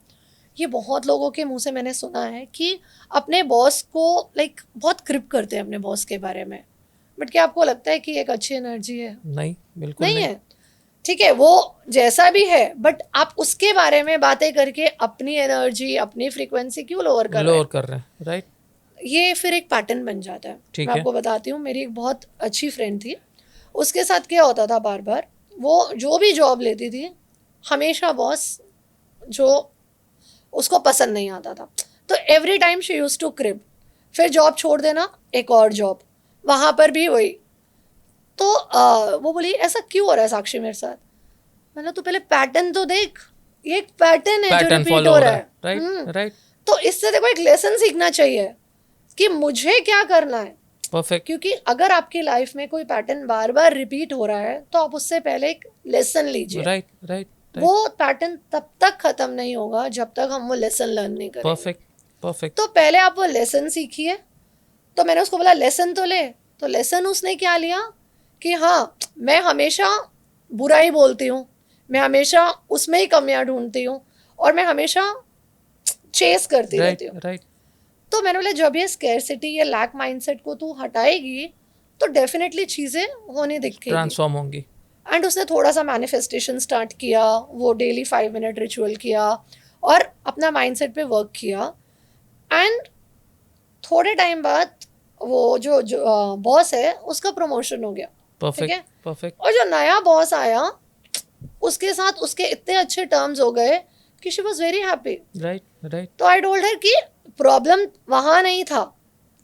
ये बहुत लोगों के मुंह से मैंने सुना है कि अपने बॉस को बहुत क्रिप करते हैं अपने बॉस के बारे में. बट क्या आपको लगता है कि एक अच्छी एनर्जी है? नहीं, बिल्कुल नहीं है. ठीक है, वो जैसा भी है बट आप उसके बारे में बातें करके अपनी एनर्जी, अपनी फ्रीक्वेंसी क्यों लोअर कर रहे हैं? राइट. ये फिर एक पैटर्न बन जाता है. मैं आपको बताती हूँ, मेरी एक बहुत अच्छी फ्रेंड थी, उसके साथ क्या होता था, बार बार वो जो भी जॉब लेती थी हमेशा बॉस जो उसको पसंद नहीं आता था, तो every time she used to crib. फिर जॉब छोड़ देना, एक और जॉब, वहाँ पर भी वही. तो वो बोली ऐसा क्यों हो रहा है साक्षी मेरे साथ. मतलब तू पहले पैटर्न तो देख, ये एक पैटर्न है जो रिपीट हो रहा है. राइट. तो इससे देखो एक लेसन सीखना चाहिए कि मुझे क्या करना है. परफेक्ट. क्योंकि अगर आपकी लाइफ में कोई पैटर्न बार बार रिपीट हो रहा है तो आप उससे पहले एक लेसन लीजिए. राइट. वो पैटर्न तब तक खत्म नहीं होगा जब तक हम वो लेसन लर्न नहीं करेंगे. परफेक्ट. तो पहले आप वो लेसन सीखिए. तो मैंने उसको बोला लेसन तो ले. तो लेसन उसने क्या लिया कि हाँ, मैं हमेशा बुरा ही बोलती हूँ, मैं हमेशा उसमें ही कमियां ढूंढती हूँ और मैं हमेशा चेस करती रहती हूँ. राइट. तो मैंने बोला जब ये स्कैरसिटी या लैक माइंडसेट को तू हटाएगी तो डेफिनेटली चीज़ें होने दिखेगी, ट्रांसफॉर्म होंगी. एंड उसने थोड़ा सा मैनिफेस्टेशन स्टार्ट किया, वो डेली 5 मिनट रिचुअल किया और अपना माइंडसेट पे वर्क किया. एंड थोड़े टाइम बाद वो जो बॉस है उसका प्रमोशन हो गया. परफेक्ट. और जो नया बॉस आया उसके साथ उसके इतने अच्छे टर्म्स हो गए कि she was very happy. Right. तो आई टोल्ड हर कि प्रॉब्लम वहाँ नहीं था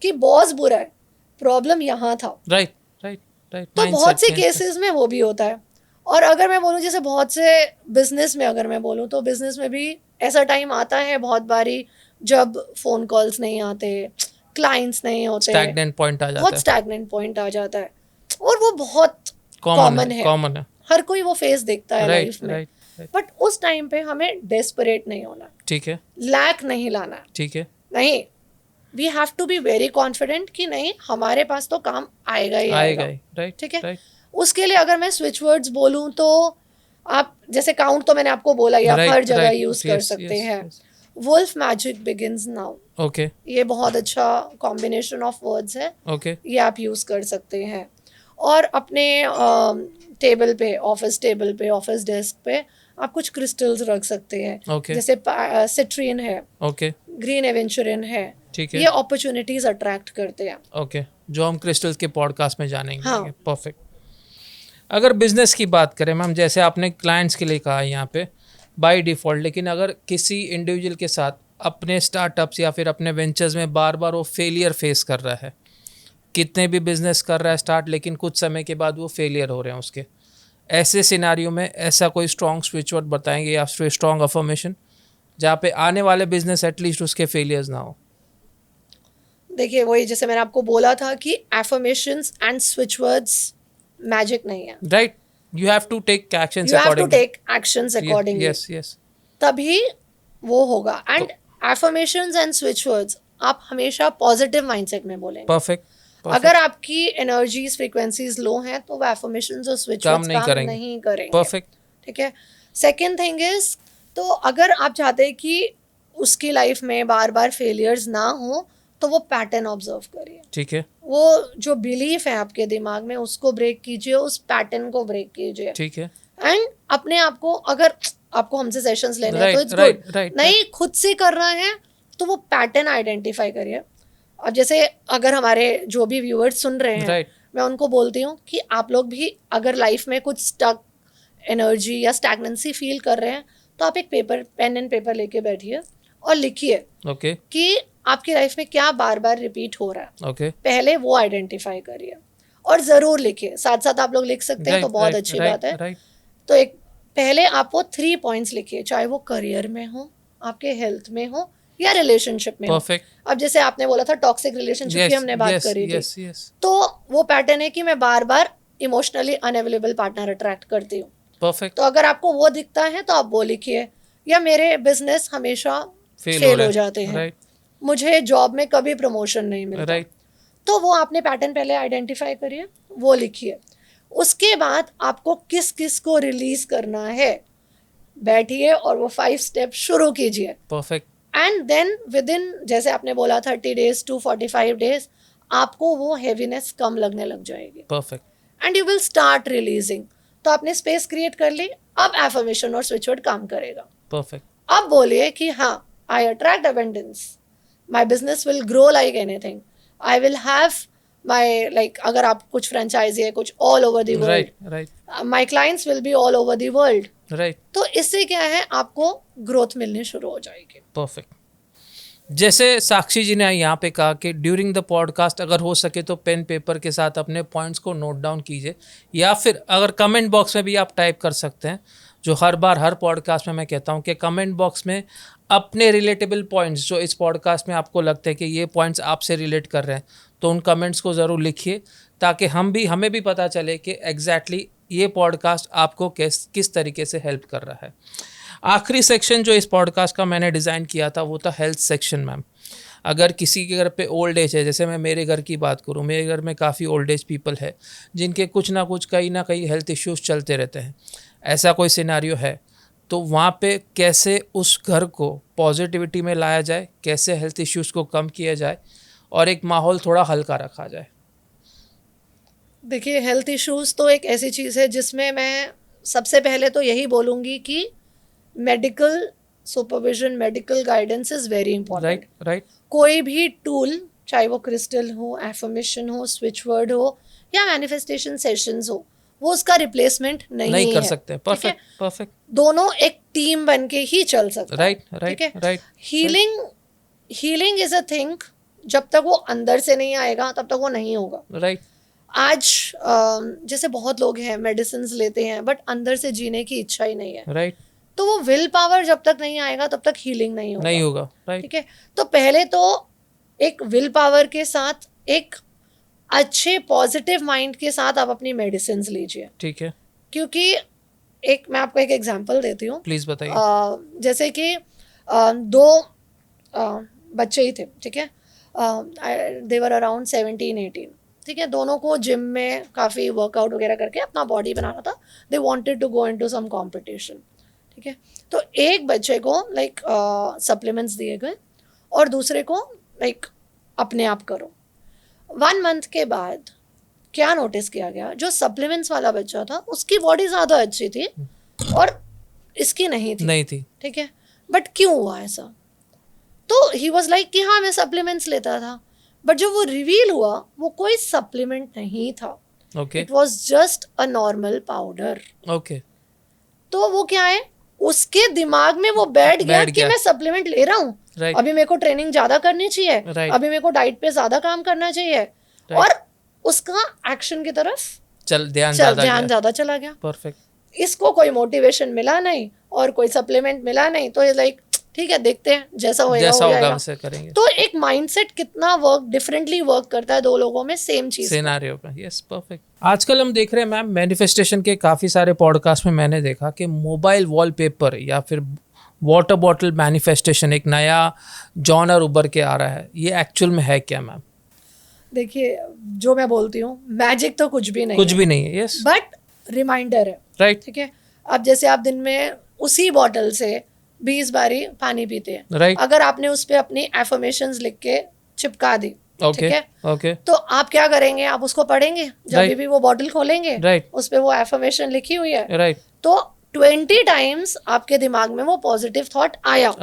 कि बॉस बुरा है, प्रॉब्लम यहाँ था. राइट. तो बहुत से केसेस में वो भी होता है. और अगर मैं बोलूँ जैसे बहुत से बिजनेस में, अगर मैं बोलूँ तो बिजनेस में भी ऐसा टाइम आता है बहुत बारी जब फोन कॉल्स नहीं आते, क्लाइंट्स नहीं होते, स्टैग्नेंट पॉइंट आ जाता बहुत है, स्टैग्नेंट पॉइंट आ जाता है, और वो बहुत कॉमन है, कॉमन है। हर कोई वो फेस देखता है राइट लाइफ में। राइट। बट उस टाइम पे हमें डेस्परेट नहीं होना, ठीक है लैक नहीं लाना है, ठीक है। नहीं, we have to be very confident कि नहीं हमारे पास तो काम आएगा ही आएगा आएगा। ही, राइट ठीक है, राइट उसके लिए अगर मैं स्विच वर्ड्स बोलूं तो आप जैसे काउंट तो मैंने आपको बोला ही, आप हर जगह यूज कर सकते हैं। Wolf magic begins now, okay ये बहुत अच्छा कॉम्बिनेशन ऑफ वर्ड्स है, ओके ये आप यूज कर सकते हैं। और अपने टेबल पे, ऑफिस टेबल पे, ऑफिस डेस्क पे आप कुछ क्रिस्टल्स रख सकते हैं, ओके जैसे सिट्रीन है, ओके ग्रीन एवेंचुरिन है, ठीक है ये अपॉर्चुनिटीज अट्रैक्ट करते हैं। ओके, जो हम क्रिस्टल्स के पॉडकास्ट में जानेंगे। हाँ। परफेक्ट। अगर बिजनेस की बात करें मैम, जैसे आपने क्लाइंट्स के लिए कहा है यहाँ पे बाय डिफ़ॉल्ट, लेकिन अगर किसी इंडिविजुअल के साथ अपने स्टार्टअप्स या फिर अपने वेंचर्स में बार बार वो फेलियर फेस कर रहा है, कितने भी बिजनेस कर रहा है स्टार्ट, लेकिन कुछ समय के बाद वो फेलियर हो रहे हैं उसके, ऐसे सिनारियो में ऐसा कोई स्ट्रॉन्ग स्विच वर्ड बताएंगे या फिर स्ट्रॉन्ग अफर्मेशन जहाँ पे आने वाले बिजनेस एटलीस्ट उसके फेलियर्स ना हो? देखिए वही जैसे मैंने आपको बोला था कि affirmations and switch words magic नहीं है, right, you have to take actions you have to accordingly. Take actions accordingly, yes yes. तभी वो होगा। And affirmations and switch words आप हमेशा पॉजिटिव माइंडसेट में बोलेंगे। परफेक्ट। अगर आपकी एनर्जीज फ्रीक्वेंसीज लो हैं तो वो एफर्मेशंस और स्विच वर्ड्स काम नहीं करेंगे। परफेक्ट। ठीक है। सेकेंड थिंग इज, तो अगर आप चाहते हैं कि उसकी लाइफ में बार बार फेलियर्स ना हो तो वो पैटर्न ऑब्जर्व करिए। ठीक है वो जो बिलीफ है आपके दिमाग में उसको ब्रेक कीजिए, उस पैटर्न को ब्रेक कीजिए। ठीक है। एंड अपने आप को, अगर आपको हमसे सेशंस लेने हैं Right, तो इट्स right, गुड, right, नहीं खुद से कर रहा है तो वो पैटर्न आइडेंटिफाई करिए। अब जैसे अगर हमारे जो भी व्यूअर्स सुन रहे हैं, Right. मैं उनको बोलती हूँ कि आप लोग भी अगर लाइफ में कुछ स्टक एनर्जी या स्टैग्नेंसी फील कर रहे हैं तो आप एक पेपर, पेन एंड पेपर लेके बैठिए और लिखिए ओके कि आपकी लाइफ में क्या बार बार रिपीट हो रहा है। ओके। पहले वो आइडेंटिफाई करिए और ज़रूर लिखिए, साथ साथ आप लोग लिख सकते हैं तो बहुत अच्छी बात है। राइट। तो एक पहले आप वो 3 पॉइंट्स लिखिए, चाहे वो करियर में हो, आपके हेल्थ में हो या रिलेशनशिप में हो। परफेक्ट। अब जैसे आपने बोला था टॉक्सिक रिलेशनशिप की हमने बात करी थी, यस यस। तो वो पैटर्न है कि मैं बार बार इमोशनली अनअवेलेबल पार्टनर अट्रैक्ट करती हूँ। परफेक्ट। तो अगर आपको वो दिखता है तो आप वो लिखिए, या मेरे बिजनेस हमेशा फेल हो जाते हैं, राइट मुझे जॉब में कभी प्रमोशन नहीं मिलता, राइट। तो वो आपने पैटर्न पहले आइडेंटिफाई करिए, वो लिखिए। उसके बाद आपको किस किस को रिलीज करना है, बैठिए और वो 5 स्टेप शुरू कीजिए। Perfect. And then within, जैसे आपने बोला 30 डेज टू 45 डेज, आपको वो हेवीनेस कम लगने लग जाएगी perfect. And you will start releasing. तो आपने स्पेस क्रिएट कर ली, अब एफर्मेशन और स्विच वर्ड काम करेगा। परफेक्ट। अब बोलिए कि हाँ, I attract abundance, my business will grow like anything, I will have my, like अगर आप कुछ फ्रेंचाइजी है कुछ all over the world, right right my clients will be all over the world. Right. तो इससे क्या है, आपको ग्रोथ मिलनी शुरू हो जाएगी। परफेक्ट। जैसे साक्षी जी ने यहाँ पे कहा कि ड्यूरिंग द पॉडकास्ट अगर हो सके तो पेन पेपर के साथ अपने पॉइंट्स को नोट डाउन कीजिए, या फिर अगर कमेंट बॉक्स में भी आप टाइप कर सकते हैं, जो हर बार हर पॉडकास्ट में मैं कहता हूँ कि कमेंट बॉक्स में अपने रिलेटेबल पॉइंट्स जो इस पॉडकास्ट में आपको लगता है कि ये पॉइंट्स आपसे रिलेट कर रहे हैं, तो उन कमेंट्स को ज़रूर लिखिए, ताकि हमें भी पता चले कि एग्जैक्टली ये पॉडकास्ट आपको किस तरीके से हेल्प कर रहा है। आखिरी सेक्शन जो इस पॉडकास्ट का मैंने डिज़ाइन किया था वो था हेल्थ सेक्शन। मैम, अगर किसी के घर पे ओल्ड एज है, जैसे मैं मेरे घर की बात करूँ, मेरे घर में काफ़ी ओल्ड एज पीपल है जिनके कुछ ना कुछ कहीं ना कहीं हेल्थ इश्यूज़ चलते रहते हैं, ऐसा कोई सिनारियो है तो वहाँ पे कैसे उस घर को पॉजिटिविटी में लाया जाए, कैसे हेल्थ इश्यूज़ को कम किया जाए और एक माहौल थोड़ा हल्का रखा जाए? देखिए, हेल्थ इश्यूज़ तो एक ऐसी चीज़ है जिसमें मैं सबसे पहले तो यही बोलूँगी कि medical supervision, medical guidance is very important. Right right. कोई भी टूल, चाहे वो क्रिस्टल हो, एफर्मेशन हो, स्विच वर्ड हो या मैनिफेस्टेशन सेशंस हो, वो उसका रिप्लेसमेंट नहीं कर है। सकते। Perfect perfect. दोनों एक टीम बन के ही चल सकता है। Right right right. Healing is a thing, जब तक वो अंदर से नहीं आएगा तब तक वो नहीं होगा। राइट। आज जैसे बहुत लोग हैं मेडिसिन लेते हैं बट अंदर से जीने की इच्छा ही नहीं है। राइट। तो वो विल पावर जब तक नहीं आएगा तब तक हीलिंग नहीं होगा। राइट। ठीक है, तो पहले तो एक विल पावर के साथ एक अच्छे पॉजिटिव माइंड के साथ आप अपनी मेडिसिन लीजिए। ठीक है, क्योंकि मैं आपको एक एग्जांपल देती हूँ। प्लीज बताइए। जैसे कि दो बच्चे ही थे, ठीक है, दे वर अराउंड 17-18, ठीक है, दोनों को जिम में काफ़ी वर्कआउट वगैरह करके अपना बॉडी बनाना था। They wanted to go into some competition, ठीक है। तो एक बच्चे को लाइक सप्लीमेंट्स दिए गए और दूसरे को लाइक अपने आप करो। 1 मंथ के बाद क्या नोटिस किया गया, जो सप्लीमेंट्स वाला बच्चा था उसकी बॉडी ज़्यादा अच्छी थी और इसकी नहीं थी। ठीक है, बट क्यों हुआ ऐसा? तो ही वॉज लाइक कि हाँ मैं सप्लीमेंट्स लेता था, बट जो वो रिवील हुआ वो कोई सप्लीमेंट नहीं था। It was just a normal powder. तो वो क्या है, उसके दिमाग में वो बैठ गया कि मैं सप्लीमेंट ले रहा हूँ, अभी मेरे को ट्रेनिंग ज्यादा करनी चाहिए, अभी मेरे को डाइट पे ज्यादा काम करना चाहिए, और उसका एक्शन की तरफ ध्यान ज्यादा चला गया। परफेक्ट। इसको कोई मोटिवेशन मिला नहीं और कोई सप्लीमेंट मिला नहीं, तो ये लाइक ठीक है देखते हैं जैसा होगा वैसे करेंगे। तो एक माइंडसेट कितना डिफरेंटली वर्क करता है दो लोगों में सेम चीज सिनेरियो पे। Yes, perfect. आजकल हम देख रहे हैं मैम मैनिफेस्टेशन के काफी सारे पॉडकास्ट में मैंने देखा कि मोबाइल वॉलपेपर या फिर वाटर बॉटल मैनिफेस्टेशन एक नया जॉनर उभर के आ रहा है। ये एक्चुअल में है क्या मैम? देखिए, जो मैं बोलती हूँ मैजिक तो कुछ भी नहीं है। यस, बट रिमाइंडर है। राइट। ठीक है, अब जैसे आप दिन में उसी बॉटल से 20 बारी पानी पीते हैं, राइट। अगर आपने उस पे अपनी एफर्मेशंस लिख के चिपका दी, ठीक है, ओके, तो आप क्या करेंगे, आप उसको पढ़ेंगे जब भी वो बॉटल खोलेंगे, राइट, उस पे वो एफर्मेशन लिखी हुई है, राइट, तो 20 टाइम्स आपके दिमाग में वो पॉजिटिव थॉट आया,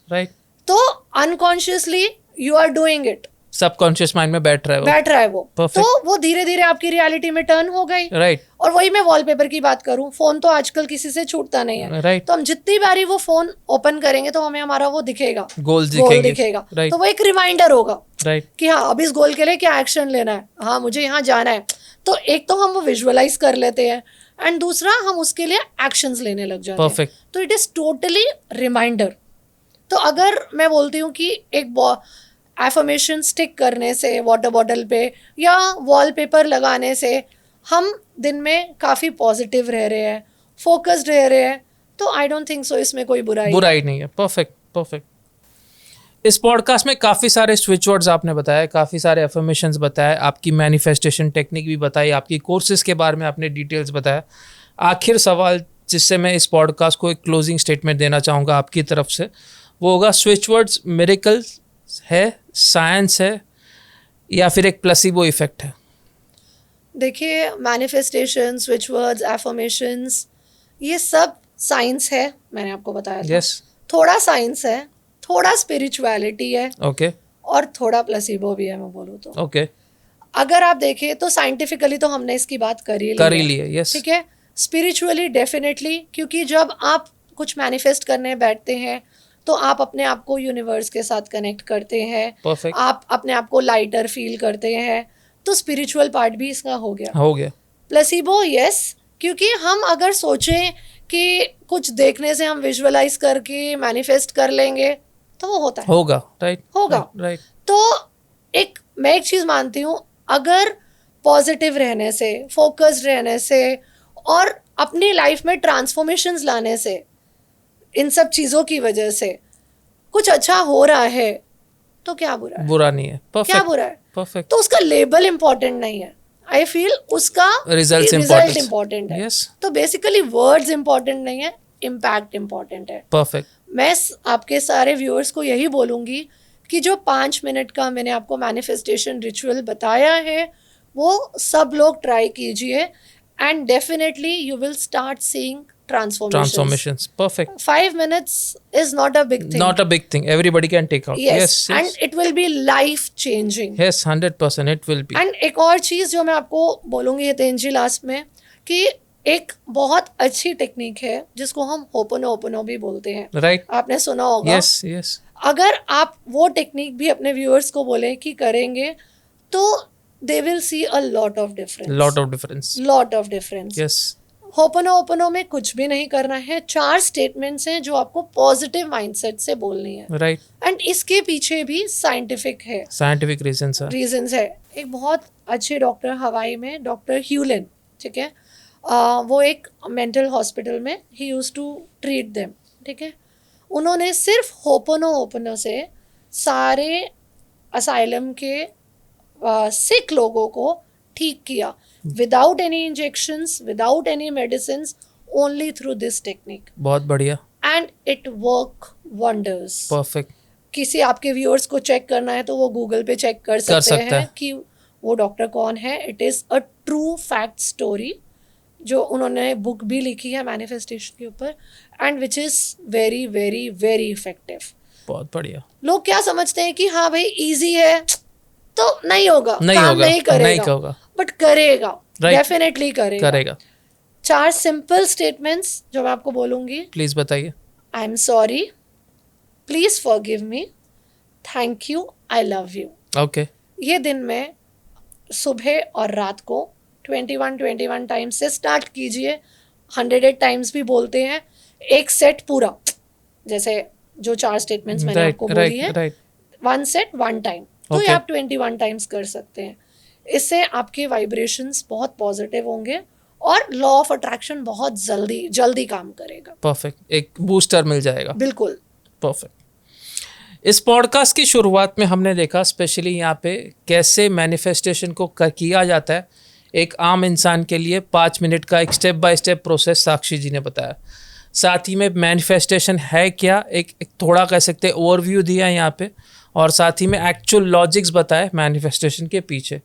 राइट, तो unconsciously you are doing it, subconscious mind में बैठ रहा है वो। तो वो धीरे धीरे आपकी रियलिटी में टर्न हो गई, राइट। और वही मैं वॉलपेपर की बात करूं, फोन तो आजकल किसी से छूटता नहीं है, राइट। तो हम जितनी बारी वो फोन ओपन करेंगे तो हमें हमारा वो दिखेगा, गोल दिखेगा, राइट। तो वो एक रिमाइंडर होगा, राइट, कि हाँ अब इस गोल के लिए क्या एक्शन लेना है, हाँ मुझे यहाँ जाना है। तो एक तो हम वो विजुअलाइज कर लेते हैं एंड दूसरा हम उसके लिए एक्शंस लेने लग जाते हैं। परफेक्ट। तो इट इज टोटली रिमाइंडर। तो अगर मैं बोलती हूँ कि एक एफर्मेशन स्टिक करने से वाटर बॉटल पे या वॉलपेपर लगाने से हम दिन में काफ़ी पॉजिटिव रह रहे हैं, फोकस्ड रह रहे हैं, तो आई डोंट थिंक सो इसमें कोई बुराई नहीं है। परफेक्ट। इस पॉडकास्ट में काफ़ी सारे स्विच वर्ड्स आपने बताया, काफ़ी सारे एफर्मेशंस बताए, आपकी मैनिफेस्टेशन टेक्निक भी बताई, आपकी कोर्सेज के बारे में आपने डिटेल्स बताया। आखिर सवाल जिससे मैं इस पॉडकास्ट को एक क्लोजिंग स्टेटमेंट देना चाहूँगा आपकी तरफ से, वो होगा स्विच वर्ड्स मिरेकल है, साइंस है, या फिर एक प्लेसिबो इफेक्ट है? देखिए, मैनिफेस्टेशन, स्विच वर्ड्स, एफर्मेशंस, ये सब साइंस है, मैंने आपको बताया था। Yes. थोड़ा साइंस है, थोड़ा स्पिरिचुअलिटी है, ओके, और थोड़ा प्लेसिबो भी है, मैं बोलूँ तो। ओके। अगर आप देखें तो साइंटिफिकली तो हमने इसकी बात कर ही ली है, यस। ठीक है। स्पिरिचुअली डेफिनेटली, क्योंकि जब आप कुछ मैनिफेस्ट करने बैठते हैं तो आप अपने आप को यूनिवर्स के साथ कनेक्ट करते हैं, Perfect. आप अपने आप को लाइटर फील करते हैं, तो स्पिरिचुअल पार्ट भी इसका हो गया। प्लेसिबो यस, क्योंकि हम अगर सोचें कि कुछ देखने से हम विजुअलाइज करके मैनिफेस्ट कर लेंगे तो वो होगा, राइट। तो मैं एक चीज़ मानती हूँ, अगर पॉजिटिव रहने से, फोकस्ड रहने से और अपनी लाइफ में ट्रांसफॉर्मेशंस लाने से, इन सब चीज़ों की वजह से कुछ अच्छा हो रहा है, तो क्या बुरा नहीं है। क्या बुरा है? परफेक्ट। तो उसका लेबल इम्पोर्टेंट नहीं है, आई फील उसका रिजल्ट इम्पोर्टेंट है। yes. तो बेसिकली वर्ड्स इम्पोर्टेंट नहीं है, इम्पैक्ट इम्पोर्टेंट है। परफेक्ट। मैं आपके सारे व्यूअर्स को यही बोलूँगी कि जो 5 मिनट का मैंने आपको मैनिफेस्टेशन रिचुअल बताया है, वो सब लोग ट्राई कीजिए and definitely you will start seeing transformations. Perfect. 5 minutes is not a big thing. Everybody can take out. Yes. And it will be life changing. Yes, 100% it will be. And एक और चीज़ जो मैं आपको बोलूँगी हितेंजी last में, कि एक बहुत अच्छी टेक्निक है जिसको हम होपोनोपोनो भी बोलते हैं, राइट। आपने सुना होगा। यस। अगर आप वो टेक्निक भी अपने व्यूअर्स को बोले कि करेंगे तो they will see a lot of difference. Lot of difference. Yes. होपनो में कुछ भी नहीं करना है, 4 स्टेटमेंट्स हैं जो आपको पॉजिटिव माइंडसेट से बोलनी है, राइट। एंड इसके पीछे भी साइंटिफिक है, साइंटिफिक रीजंस है। एक बहुत अच्छे डॉक्टर हवाई में, डॉक्टर ह्यूलिन, ठीक है, वो एक मेंटल हॉस्पिटल में ही यूज्ड टू ट्रीट देम, ठीक है। उन्होंने सिर्फ होपनो से सारे असाइलम के सिक लोगों को ठीक किया, without any injections, without any medicines, only through this technique. बहुत बढ़िया। And it work wonders. Perfect. किसी आपके व्यूअर्स को चेक करना है तो वो गूगल पे चेक कर सकते हैं कि वो डॉक्टर कौन है। It is a true fact story, जो उन्होंने बुक भी लिखी है मैनिफेस्टेशन के ऊपर, and which is very very very effective. बहुत बढ़िया। लोग क्या समझते हैं कि हाँ भाई इजी है तो नहीं होगा, नहीं काम होगा, नहीं करेगा, बट करेगा, डेफिनेटली करेगा। 4 सिंपल स्टेटमेंट्स जो मैं आपको बोलूंगी। प्लीज बताइए। I am sorry, please forgive me, thank you, I love you. Okay. ये दिन में सुबह और रात को 21 टाइम्स से स्टार्ट कीजिए। 100 टाइम्स भी बोलते हैं, एक सेट पूरा, जैसे जो 4 स्टेटमेंट्स मैंने आपको बोली है, 1 सेट 1 टाइम, तो ये आप 21 टाइम्स कर सकते हैं। इससे आपके वाइब्रेशंस बहुत पॉजिटिव होंगे और लॉ ऑफ अट्रैक्शन बहुत जल्दी काम करेगा। परफेक्ट, एक बूस्टर मिल जाएगा। बिल्कुल परफेक्ट। इस पॉडकास्ट की शुरुआत में हमने देखा स्पेशली यहाँ पे कैसे मैनिफेस्टेशन को किया जाता है। एक आम इंसान के लिए 5 मिनट का एक स्टेप बाय स्टेप प्रोसेस साक्षी जी ने बताया। साथ ही में मैनिफेस्टेशन है क्या, एक थोड़ा कह सकते हैं ओवरव्यू दिया यहाँ पे, और साथ ही में एक्चुअल लॉजिक्स बताए मैनिफेस्टेशन के पीछे।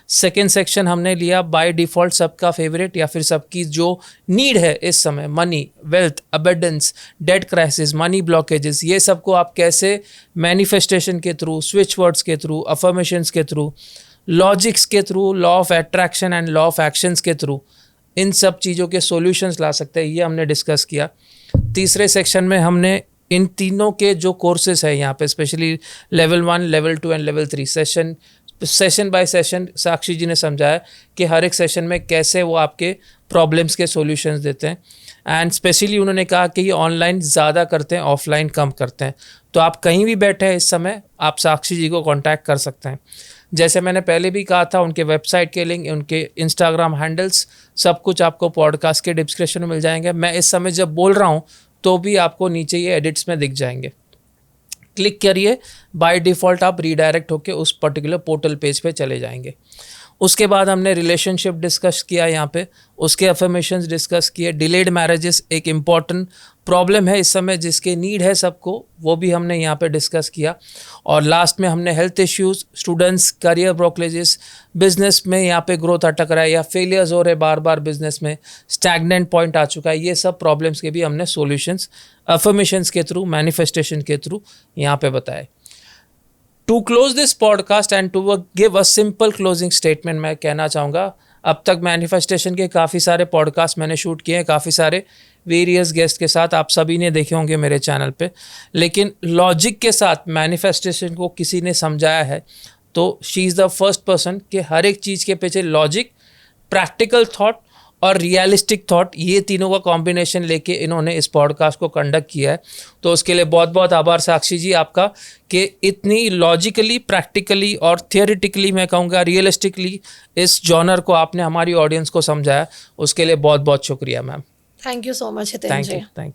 सेकेंड सेक्शन हमने लिया बाय डिफ़ॉल्ट सबका फेवरेट या फिर सबकी जो नीड है इस समय, money, wealth, abundance, debt crisis, money blockages, ये सबको आप कैसे मैनिफेस्टेशन के थ्रू, स्विच वर्ड्स के थ्रू, अफर्मेशंस के थ्रू, लॉजिक्स के through, law of attraction and law of actions के थ्रू इन सब चीज़ों के सॉल्यूशंस ला सकते हैं, ये हमने डिस्कस किया। तीसरे सेक्शन में हमने इन तीनों के जो कोर्सेज है यहाँ पे, specially level 1, level 2 and level 3 session by session Sakshi ji ने समझाया कि हर एक सेशन में कैसे वो आपके प्रॉब्लम्स के सॉल्यूशंस देते हैं। एंड स्पेशली उन्होंने कहा कि ये ऑनलाइन ज़्यादा करते हैं, ऑफलाइन कम करते हैं। तो आप कहीं भी बैठे हैं इस समय, आप साक्षी जी को कांटेक्ट कर सकते हैं। जैसे मैंने पहले भी कहा था, उनके वेबसाइट के लिंक, उनके इंस्टाग्राम हैंडल्स, सब कुछ आपको पॉडकास्ट के डिस्क्रिप्शन में मिल जाएंगे। मैं इस समय जब बोल रहा हूँ तो भी आपको नीचे ये एडिट्स में दिख जाएंगे। क्लिक करिए, बाय डिफ़ॉल्ट आप रीडायरेक्ट होकर उस पर्टिकुलर पोर्टल पेज पे चले जाएंगे। उसके बाद हमने रिलेशनशिप डिस्कस किया यहाँ पे, उसके अफर्मेशंस डिस्कस किए। डिलेड मैरिजेस एक इम्पॉर्टेंट प्रॉब्लम है इस समय, जिसके नीड है सबको, वो भी हमने यहाँ पे डिस्कस किया। और लास्ट में हमने health issues, students, career blockages, business में यहाँ पे ग्रोथ अटक रहा है या फेलियर्स हो रहे बार बार बिजनेस में, स्टैग्नेंट पॉइंट आ चुका है, ये सब प्रॉब्लम्स के भी हमने सॉल्यूशंस अफर्मेशंस के थ्रू, मैनिफेस्टेशन के थ्रू यहाँ पे बताए। To close this podcast and to give a simple closing statement, मैं कहना चाहूँगा, अब तक मैनिफेस्टेशन के काफ़ी सारे पॉडकास्ट मैंने शूट किए हैं, काफ़ी सारे वेरियस गेस्ट के साथ, आप सभी ने देखे होंगे मेरे चैनल पे, लेकिन लॉजिक के साथ मैनिफेस्टेशन को किसी ने समझाया है तो she is the first person कि हर एक चीज़ के पीछे लॉजिक, प्रैक्टिकल थॉट और रियलिस्टिक थॉट, ये तीनों का कॉम्बिनेशन लेके इन्होंने इस पॉडकास्ट को कंडक्ट किया है। तो उसके लिए बहुत बहुत आभार साक्षी जी आपका, कि इतनी लॉजिकली, प्रैक्टिकली और थियोरेटिकली, मैं कहूँगा रियलिस्टिकली, इस जॉनर को आपने हमारी ऑडियंस को समझाया। उसके लिए बहुत बहुत शुक्रिया ma'am. Thank you so much Hitendra. Thank you.